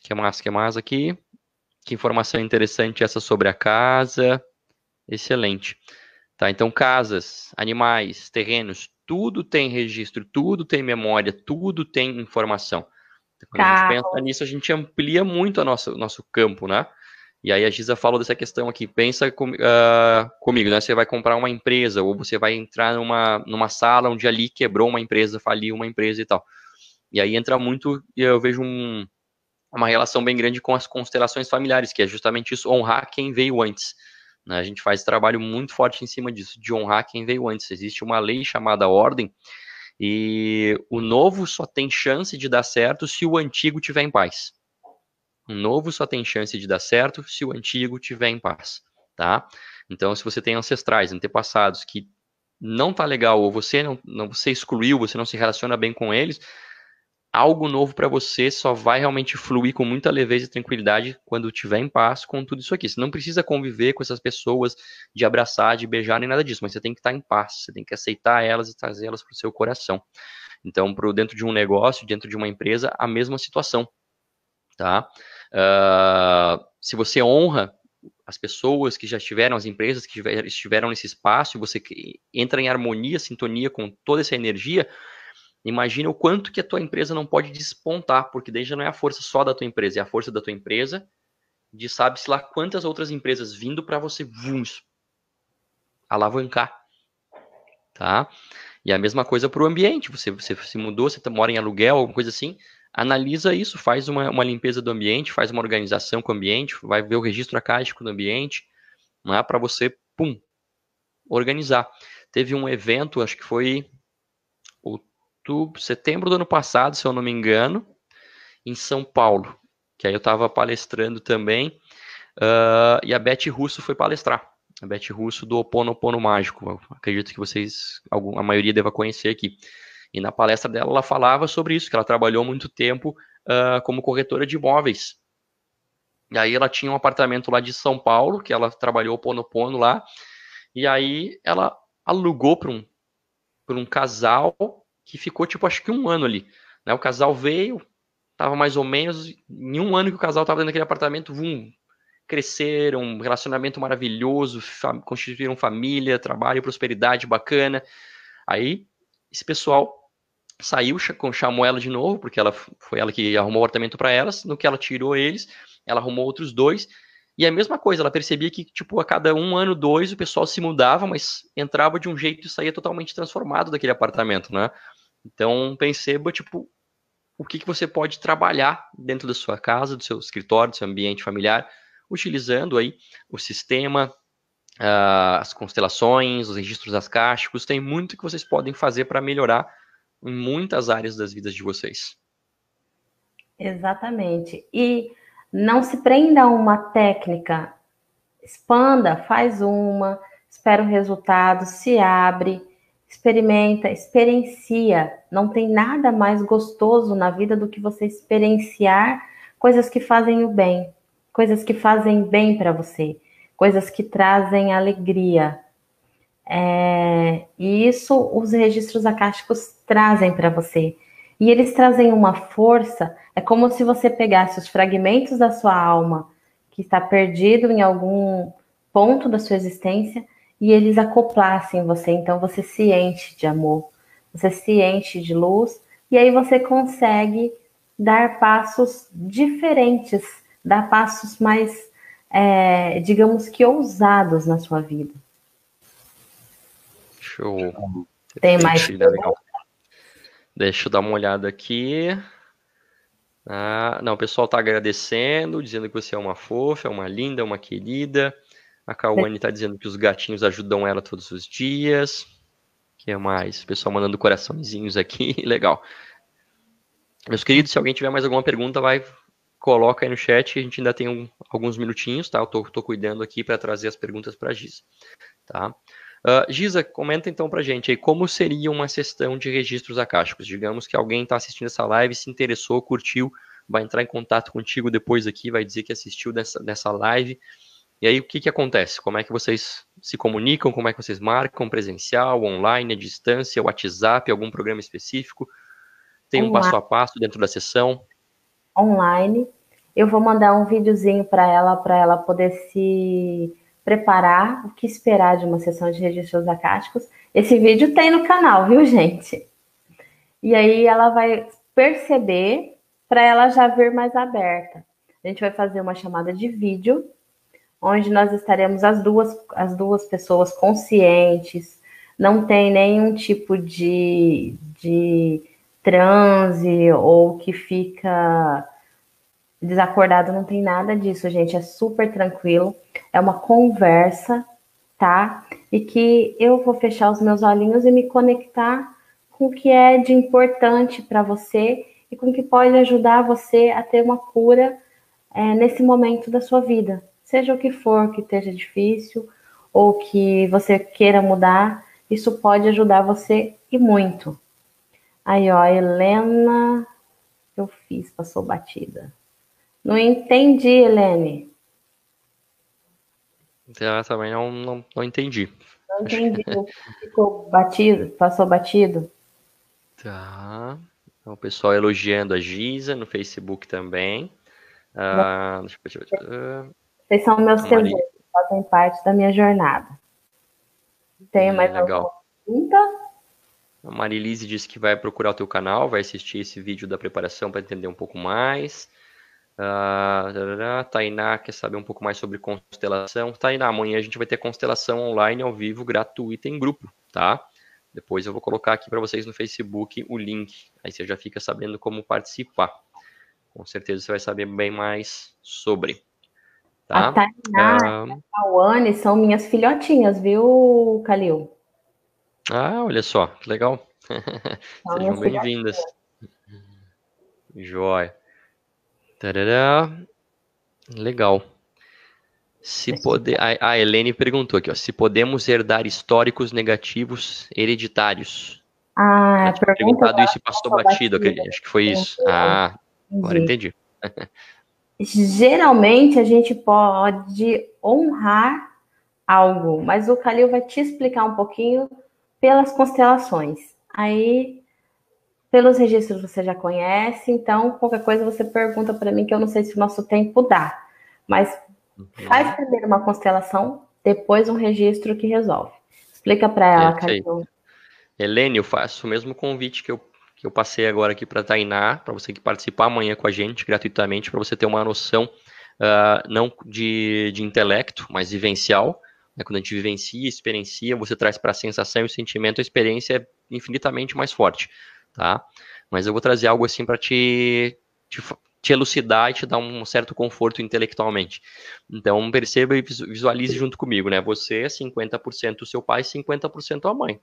Que mais aqui? Que informação interessante essa sobre a casa. Excelente. Tá, então casas, animais, terrenos, tudo tem registro, tudo tem memória, tudo tem informação. Então, quando a gente pensa Carro, nisso, a gente amplia muito o nosso campo, né? E aí a Giza falou dessa questão aqui. Pensa comigo, né? Você vai comprar uma empresa ou você vai entrar numa sala onde ali quebrou uma empresa, faliu uma empresa e tal. E aí entra muito, e eu vejo uma relação bem grande com as constelações familiares, que é justamente isso, honrar quem veio antes. Né? A gente faz trabalho muito forte em cima disso, de honrar quem veio antes. Existe uma lei chamada ordem, e o novo só tem chance de dar certo se o antigo tiver em paz. O novo só tem chance de dar certo se o antigo tiver em paz, tá? Então, se você tem ancestrais, antepassados que não tá legal, ou você não você excluiu, você não se relaciona bem com eles, algo novo para você só vai realmente fluir com muita leveza e tranquilidade quando estiver em paz com tudo isso aqui. Você não precisa conviver com essas pessoas, de abraçar, de beijar, nem nada disso, mas você tem que estar em paz, você tem que aceitar elas e trazê-las para o seu coração. Então, dentro de um negócio, dentro de uma empresa, a mesma situação, tá? Se você honra as pessoas que já estiveram, as empresas que estiveram nesse espaço, e você entra em harmonia, sintonia com toda essa energia, imagina o quanto que a tua empresa não pode despontar, porque daí já não é a força só da tua empresa, é a força da tua empresa, de sabe-se lá quantas outras empresas vindo para você alavancar, tá? E a mesma coisa para o ambiente, você se mudou, você mora em aluguel, alguma coisa assim, analisa isso, faz uma limpeza do ambiente, faz uma organização com o ambiente, vai ver o registro acástico do ambiente, né, para você, organizar. Teve um evento, acho que foi setembro do ano passado, se eu não me engano, em São Paulo, que aí eu estava palestrando também, e a Beth Russo foi palestrar. A Beth Russo do Ho Oponopono Mágico. Eu acredito que vocês, a maioria deva conhecer aqui. E na palestra dela, ela falava sobre isso, que ela trabalhou muito tempo como corretora de imóveis. E aí ela tinha um apartamento lá de São Paulo, que ela trabalhou Ho Oponopono lá, e aí ela alugou para um casal que ficou, tipo, acho que um ano ali. Né? O casal veio, tava mais ou menos, em um ano que o casal tava dentro daquele apartamento, cresceram, um relacionamento maravilhoso, constituíram família, trabalho, prosperidade bacana. Aí, esse pessoal saiu, chamou ela de novo, porque foi ela que arrumou o apartamento para elas. No que ela tirou eles, ela arrumou outros dois. E a mesma coisa, ela percebia que, tipo, a cada 1 ano, 2, o pessoal se mudava, mas entrava de um jeito e saía totalmente transformado daquele apartamento, né? Então, perceba, tipo, o que você pode trabalhar dentro da sua casa, do seu escritório, do seu ambiente familiar, utilizando aí o sistema, as constelações, os registros ascásticos. Tem muito que vocês podem fazer para melhorar em muitas áreas das vidas de vocês. Exatamente. E não se prenda a uma técnica, expanda, faz uma, espera o resultado, se abre, experimenta, experiencia. Não tem nada mais gostoso na vida do que você experienciar coisas que fazem o bem, coisas que fazem bem para você, coisas que trazem alegria. E isso os registros acásticos trazem para você. E eles trazem uma força, é como se você pegasse os fragmentos da sua alma, que está perdido em algum ponto da sua existência, e eles acoplassem você. Então você se enche de amor, você se enche de luz, e aí você consegue dar passos diferentes, dar passos mais, digamos que ousados na sua vida. Show. Tem mais? Legal. Deixa eu dar uma olhada aqui. Não, o pessoal está agradecendo, dizendo que você é uma fofa, é uma linda, uma querida. A Cauane está dizendo que os gatinhos ajudam ela todos os dias. O que mais? O pessoal mandando coraçõezinhos aqui. Legal. Meus queridos, se alguém tiver mais alguma pergunta, coloca aí no chat. A gente ainda tem alguns minutinhos, tá? Eu tô cuidando aqui para trazer as perguntas para a Giza. Tá? Giza, comenta então pra gente aí como seria uma sessão de registros acásticos. Digamos que alguém está assistindo essa live, se interessou, curtiu, vai entrar em contato contigo depois aqui, vai dizer que assistiu nessa live. E aí o que acontece? Como é que vocês se comunicam? Como é que vocês marcam? Presencial, online, à distância, WhatsApp, algum programa específico? Tem um passo a passo dentro da sessão? Online. Eu vou mandar um videozinho para ela poder se preparar, o que esperar de uma sessão de registros acásticos. Esse vídeo tem no canal, viu, gente? E aí ela vai perceber para ela já vir mais aberta. A gente vai fazer uma chamada de vídeo, onde nós estaremos as duas pessoas conscientes, não tem nenhum tipo de transe ou que fica desacordado, não tem nada disso, gente, é super tranquilo, é uma conversa, tá? E que eu vou fechar os meus olhinhos e me conectar com o que é de importante para você e com o que pode ajudar você a ter uma cura nesse momento da sua vida, seja o que for que esteja difícil ou que você queira mudar, isso pode ajudar você e muito. Aí, ó, Helena, eu fiz, passou batida. Não entendi, Helene. Também não entendi. Não entendi. Ficou batido? Passou batido? Tá. Então, o pessoal elogiando a Giza no Facebook também. Deixa eu ver. Vocês são meus tesouros, fazem parte da minha jornada. Tem mais alguma pergunta? A Marilise disse que vai procurar o teu canal, vai assistir esse vídeo da preparação para entender um pouco mais. Tainá quer saber um pouco mais sobre constelação. Tainá, amanhã a gente vai ter constelação online ao vivo, gratuita em grupo, tá? Depois eu vou colocar aqui para vocês no Facebook o link. Aí você já fica sabendo como participar. Com certeza você vai saber bem mais sobre. Tá? A Tainá e a Cauane são minhas filhotinhas, viu, Calil? Olha só, que legal. Sejam bem-vindas. Joia. Tarará. Legal. Se poder, a Helene perguntou aqui, ó, se podemos herdar históricos negativos hereditários. Ela tinha perguntado isso e passou batido, acho que foi isso. Agora entendi. Geralmente a gente pode honrar algo, mas o Calil vai te explicar um pouquinho pelas constelações. Aí, pelos registros você já conhece, então qualquer coisa você pergunta para mim, que eu não sei se o nosso tempo dá. Mas faz primeiro uma constelação, depois um registro que resolve. Explica para ela, Calil. Helene, eu faço o mesmo convite que eu passei agora aqui para a Tainá, para você que participar amanhã com a gente gratuitamente, para você ter uma noção não de intelecto, mas vivencial. Né? Quando a gente vivencia, experiencia, você traz para a sensação e o sentimento, a experiência é infinitamente mais forte, tá? Mas eu vou trazer algo assim para te elucidar e te dar um certo conforto intelectualmente. Então, perceba e visualize junto comigo, né? Você é 50% o seu pai, 50% a mãe.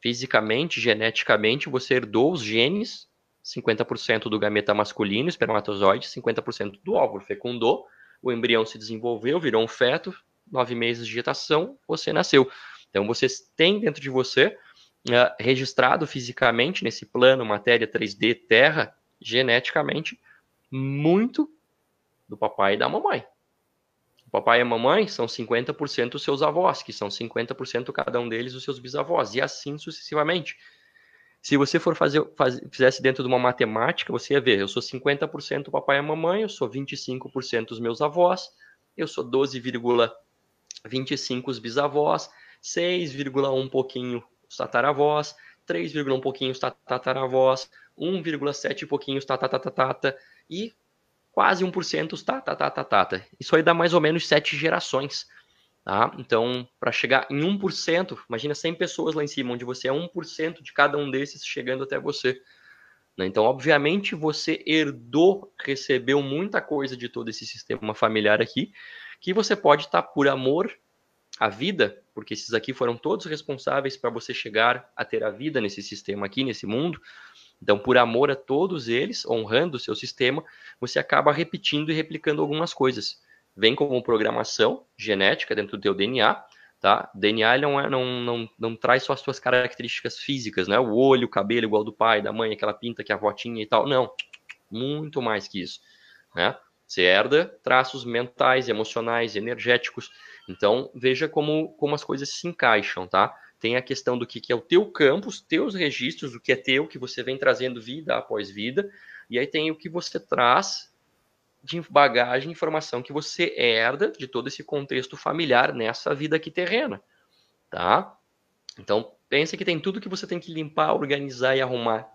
Fisicamente, geneticamente, você herdou os genes, 50% do gameta masculino, espermatozoide, 50% do óvulo. Fecundou, o embrião se desenvolveu, virou um feto, 9 meses de gestação, você nasceu. Então, você tem dentro de você, registrado fisicamente, nesse plano, matéria 3D, terra, geneticamente, muito do papai e da mamãe. O papai e a mamãe são 50% os seus avós, que são 50% cada um deles os seus bisavós, e assim sucessivamente. Se você for fizesse dentro de uma matemática, você ia ver, eu sou 50% o papai e a mamãe, eu sou 25% os meus avós, eu sou 12,25 os bisavós, 6,1 pouquinho os tataravós, 3,1 pouquinho os tataravós, 1,7 pouquinho os tatatatata e quase 1% os tatatatata. Isso aí dá mais ou menos 7 gerações. Tá? Então, para chegar em 1%, imagina 100 pessoas lá em cima, onde você é 1% de cada um desses chegando até você. Né? Então, obviamente, você herdou, recebeu muita coisa de todo esse sistema familiar aqui, que você pode estar por amor à vida, porque esses aqui foram todos responsáveis para você chegar a ter a vida nesse sistema aqui, nesse mundo. Então, por amor a todos eles, honrando o seu sistema, você acaba repetindo e replicando algumas coisas. Vem como programação genética dentro do teu DNA, tá? DNA não traz só as suas características físicas, né? O olho, o cabelo igual do pai, da mãe, aquela pinta que a avó tinha e tal. Não, muito mais que isso, né? Você herda traços mentais, emocionais, energéticos. Então, veja como as coisas se encaixam, tá? Tem a questão do que é o teu campo, os teus registros, o que é teu, que você vem trazendo vida após vida. E aí tem o que você traz de bagagem, informação que você herda de todo esse contexto familiar nessa vida aqui terrena, tá? Então, pense que tem tudo que você tem que limpar, organizar e arrumar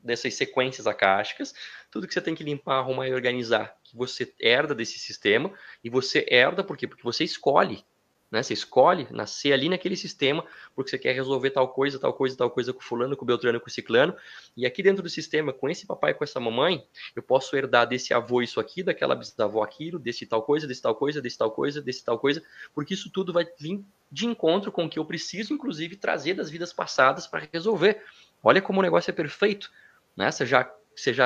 dessas sequências akáshicas, tudo que você tem que limpar, arrumar e organizar, que você herda desse sistema, e você herda por quê? Porque você escolhe, né? Você escolhe nascer ali naquele sistema, porque você quer resolver tal coisa, tal coisa, tal coisa com fulano, com beltrano, com ciclano, e aqui dentro do sistema, com esse papai, com essa mamãe, eu posso herdar desse avô isso aqui, daquela bisavó aquilo, desse tal coisa, desse tal coisa, desse tal coisa, desse tal coisa, porque isso tudo vai vir de encontro com o que eu preciso, inclusive, trazer das vidas passadas para resolver. Olha como o negócio é perfeito. Né? Você já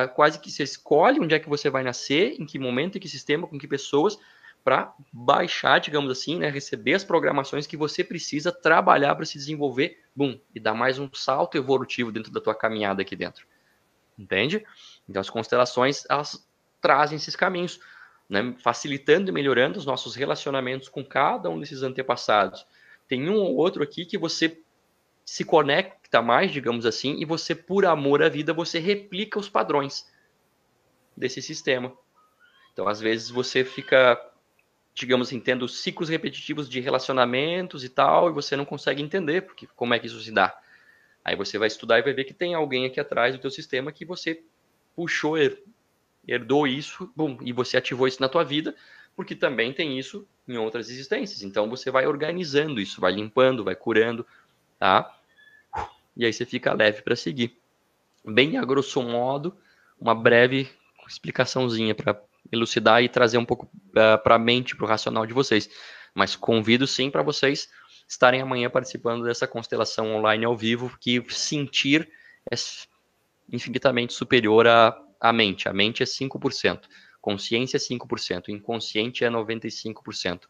quase que você escolhe onde é que você vai nascer, em que momento, em que sistema, com que pessoas, para baixar, digamos assim, né? Receber as programações que você precisa trabalhar para se desenvolver, bum, e dar mais um salto evolutivo dentro da tua caminhada aqui dentro. Entende? Então as constelações, elas trazem esses caminhos, né? Facilitando e melhorando os nossos relacionamentos com cada um desses antepassados. Tem um ou outro aqui que você se conecta mais, digamos assim, e você, por amor à vida, você replica os padrões desse sistema. Então, às vezes, você fica, digamos assim, tendo ciclos repetitivos de relacionamentos e tal, e você não consegue entender porque, como é que isso se dá. Aí você vai estudar e vai ver que tem alguém aqui atrás do teu sistema que você puxou, herdou isso, bum, e você ativou isso na tua vida, porque também tem isso em outras existências. Então, você vai organizando isso, vai limpando, vai curando, tá? E aí você fica leve para seguir. Bem a grosso modo, uma breve explicaçãozinha para elucidar e trazer um pouco para a mente, para o racional de vocês. Mas convido sim para vocês estarem amanhã participando dessa constelação online ao vivo, que sentir é infinitamente superior à mente. A mente é 5%, consciência é 5%, inconsciente é 95%.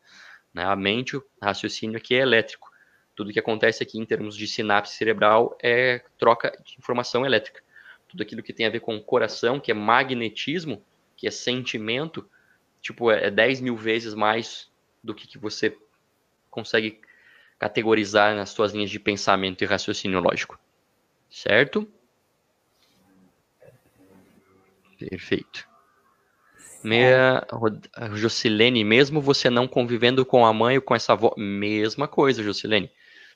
Né? A mente, o raciocínio aqui é elétrico. Tudo que acontece aqui em termos de sinapse cerebral é troca de informação elétrica. Tudo aquilo que tem a ver com coração, que é magnetismo, que é sentimento, tipo, é 10 mil vezes mais do que você consegue categorizar nas suas linhas de pensamento e raciocínio lógico. Certo? Perfeito. Jocilene, mesmo você não convivendo com a mãe ou com essa avó, mesma coisa, Jocilene.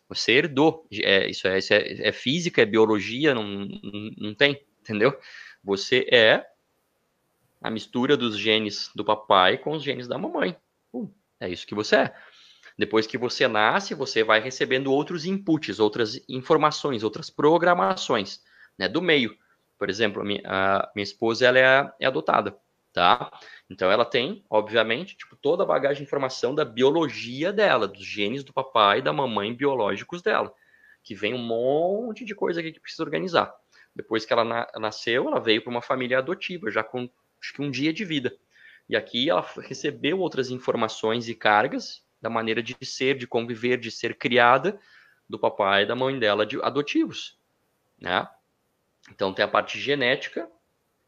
Você herdou. Isso é física, é biologia, não tem, entendeu? Você é a mistura dos genes do papai com os genes da mamãe. É isso que você é. Depois que você nasce, você vai recebendo outros inputs, outras informações, outras programações, né, do meio. Por exemplo, a minha esposa, ela é adotada, tá? Então, ela tem, obviamente, tipo, toda a bagagem de informação da biologia dela, dos genes do papai e da mamãe biológicos dela, que vem um monte de coisa aqui que precisa organizar. Depois que ela nasceu, ela veio para uma família adotiva, já com, acho que, um dia de vida. E aqui ela recebeu outras informações e cargas da maneira de ser, de conviver, de ser criada do papai e da mãe dela adotivos, né? Então tem a parte genética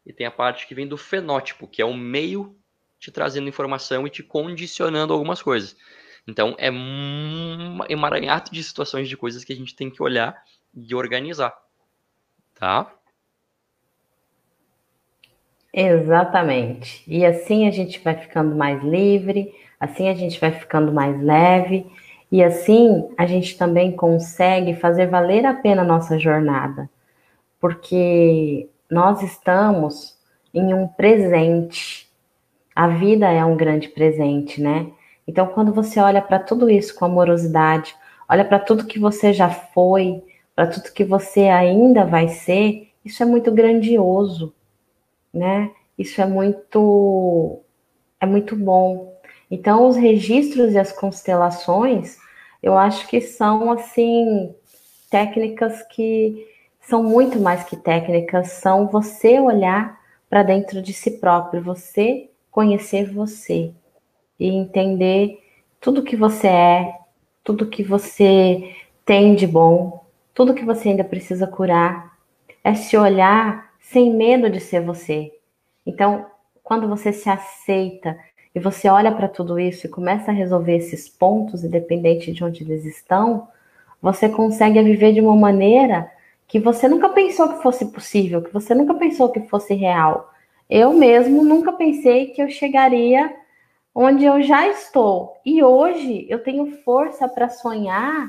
e tem a parte que vem do fenótipo, que é o meio te trazendo informação e te condicionando algumas coisas. Então é um emaranhado de situações, de coisas que a gente tem que olhar e organizar, tá? Exatamente. E assim a gente vai ficando mais livre, assim a gente vai ficando mais leve, e assim a gente também consegue fazer valer a pena a nossa jornada, porque nós estamos em um presente. A vida é um grande presente, né? Então, quando você olha para tudo isso com amorosidade, olha para tudo que você já foi, para tudo que você ainda vai ser, isso é muito grandioso, né? Isso é muito bom. Então, os registros e as constelações, eu acho que são assim técnicas que são muito mais que técnicas, são você olhar para dentro de si próprio, você conhecer você e entender tudo que você é, tudo que você tem de bom, tudo que você ainda precisa curar. É se olhar sem medo de ser você. Então, quando você se aceita e você olha para tudo isso e começa a resolver esses pontos, independente de onde eles estão, você consegue viver de uma maneira que você nunca pensou que fosse possível, que você nunca pensou que fosse real. Eu mesmo nunca pensei que eu chegaria onde eu já estou. E hoje eu tenho força para sonhar,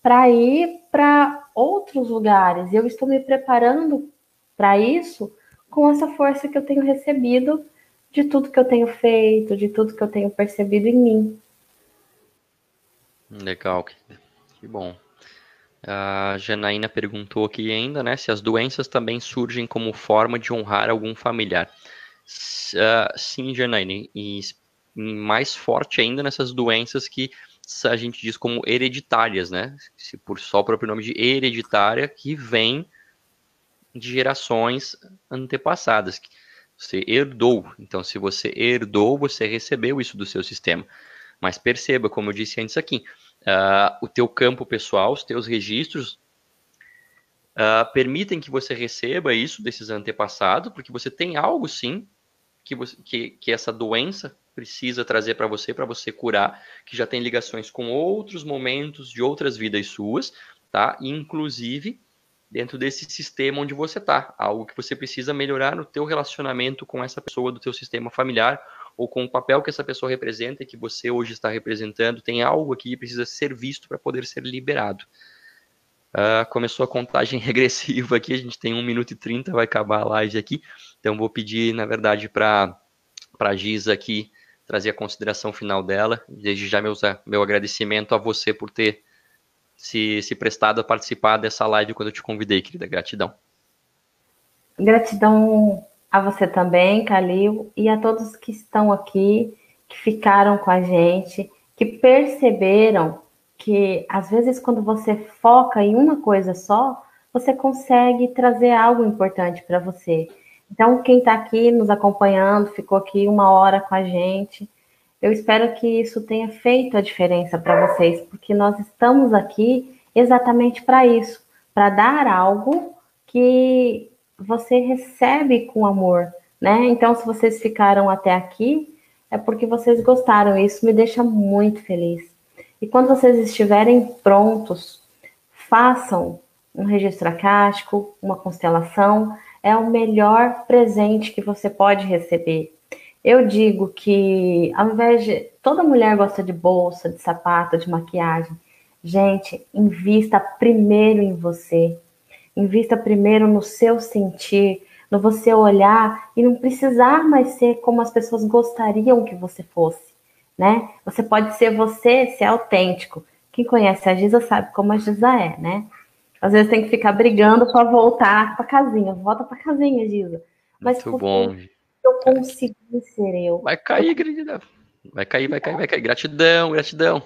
para ir para outros lugares. Eu estou me preparando para isso com essa força que eu tenho recebido de tudo que eu tenho feito, de tudo que eu tenho percebido em mim. Legal, que bom. A Janaína perguntou aqui ainda, né, se as doenças também surgem como forma de honrar algum familiar. Sim, Janaína, e mais forte ainda nessas doenças que a gente diz como hereditárias, né? Se por só o próprio nome de hereditária, que vem de gerações antepassadas. Que você herdou. Então, se você herdou, você recebeu isso do seu sistema. Mas perceba, como eu disse antes aqui, o teu campo pessoal, os teus registros, permitem que você receba isso desses antepassados, porque você tem algo, sim, que essa doença precisa trazer para você curar, que já tem ligações com outros momentos de outras vidas suas, tá? E, inclusive, dentro desse sistema onde você está, algo que você precisa melhorar no teu relacionamento com essa pessoa do teu sistema familiar, ou com o papel que essa pessoa representa e que você hoje está representando, tem algo aqui que precisa ser visto para poder ser liberado. Começou a contagem regressiva aqui, a gente tem 1 minuto e 30, vai acabar a live aqui, então vou pedir, na verdade, para a Giza aqui trazer a consideração final dela. Desde já meu agradecimento a você por ter se prestado a participar dessa live quando eu te convidei, querida. Gratidão. Gratidão a você também, Calil, e a todos que estão aqui, que ficaram com a gente, que perceberam que às vezes quando você foca em uma coisa só, você consegue trazer algo importante para você. Então, quem está aqui nos acompanhando, ficou aqui 1 hora com a gente, eu espero que isso tenha feito a diferença para vocês, porque nós estamos aqui exatamente para isso, para dar algo que você recebe com amor, né? Então, se vocês ficaram até aqui, é porque vocês gostaram. Isso me deixa muito feliz. E quando vocês estiverem prontos, façam um registro acástico, uma constelação. É o melhor presente que você pode receber. Eu digo que, ao invés de... Toda mulher gosta de bolsa, de sapato, de maquiagem. Gente, invista primeiro em você. Invista primeiro no seu sentir. no você olhar e não precisar mais ser como as pessoas gostariam que você fosse, né? Você pode ser você, ser autêntico. Quem conhece a Giza sabe como a Giza é, né? Às vezes tem que ficar brigando para voltar para casinha. Volta para casinha, Giza. Mas Muito bom. eu consegui ser eu. Vai cair, gratidão. Vai cair, vai cair, vai cair. Gratidão, gratidão.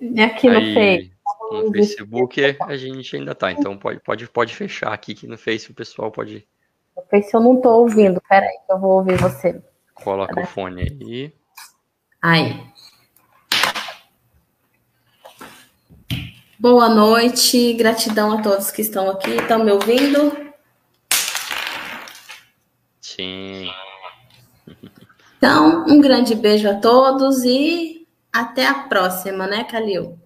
E aqui no Face. Aí, no Facebook a gente ainda tá. Então pode fechar aqui que no Face o pessoal pode. No Face eu não tô ouvindo. Peraí, que eu vou ouvir você. Coloca o fone aí. Aí. Boa noite, gratidão a todos que estão aqui. Estão me ouvindo? Sim. Então, um grande beijo a todos e até a próxima, né, Calil?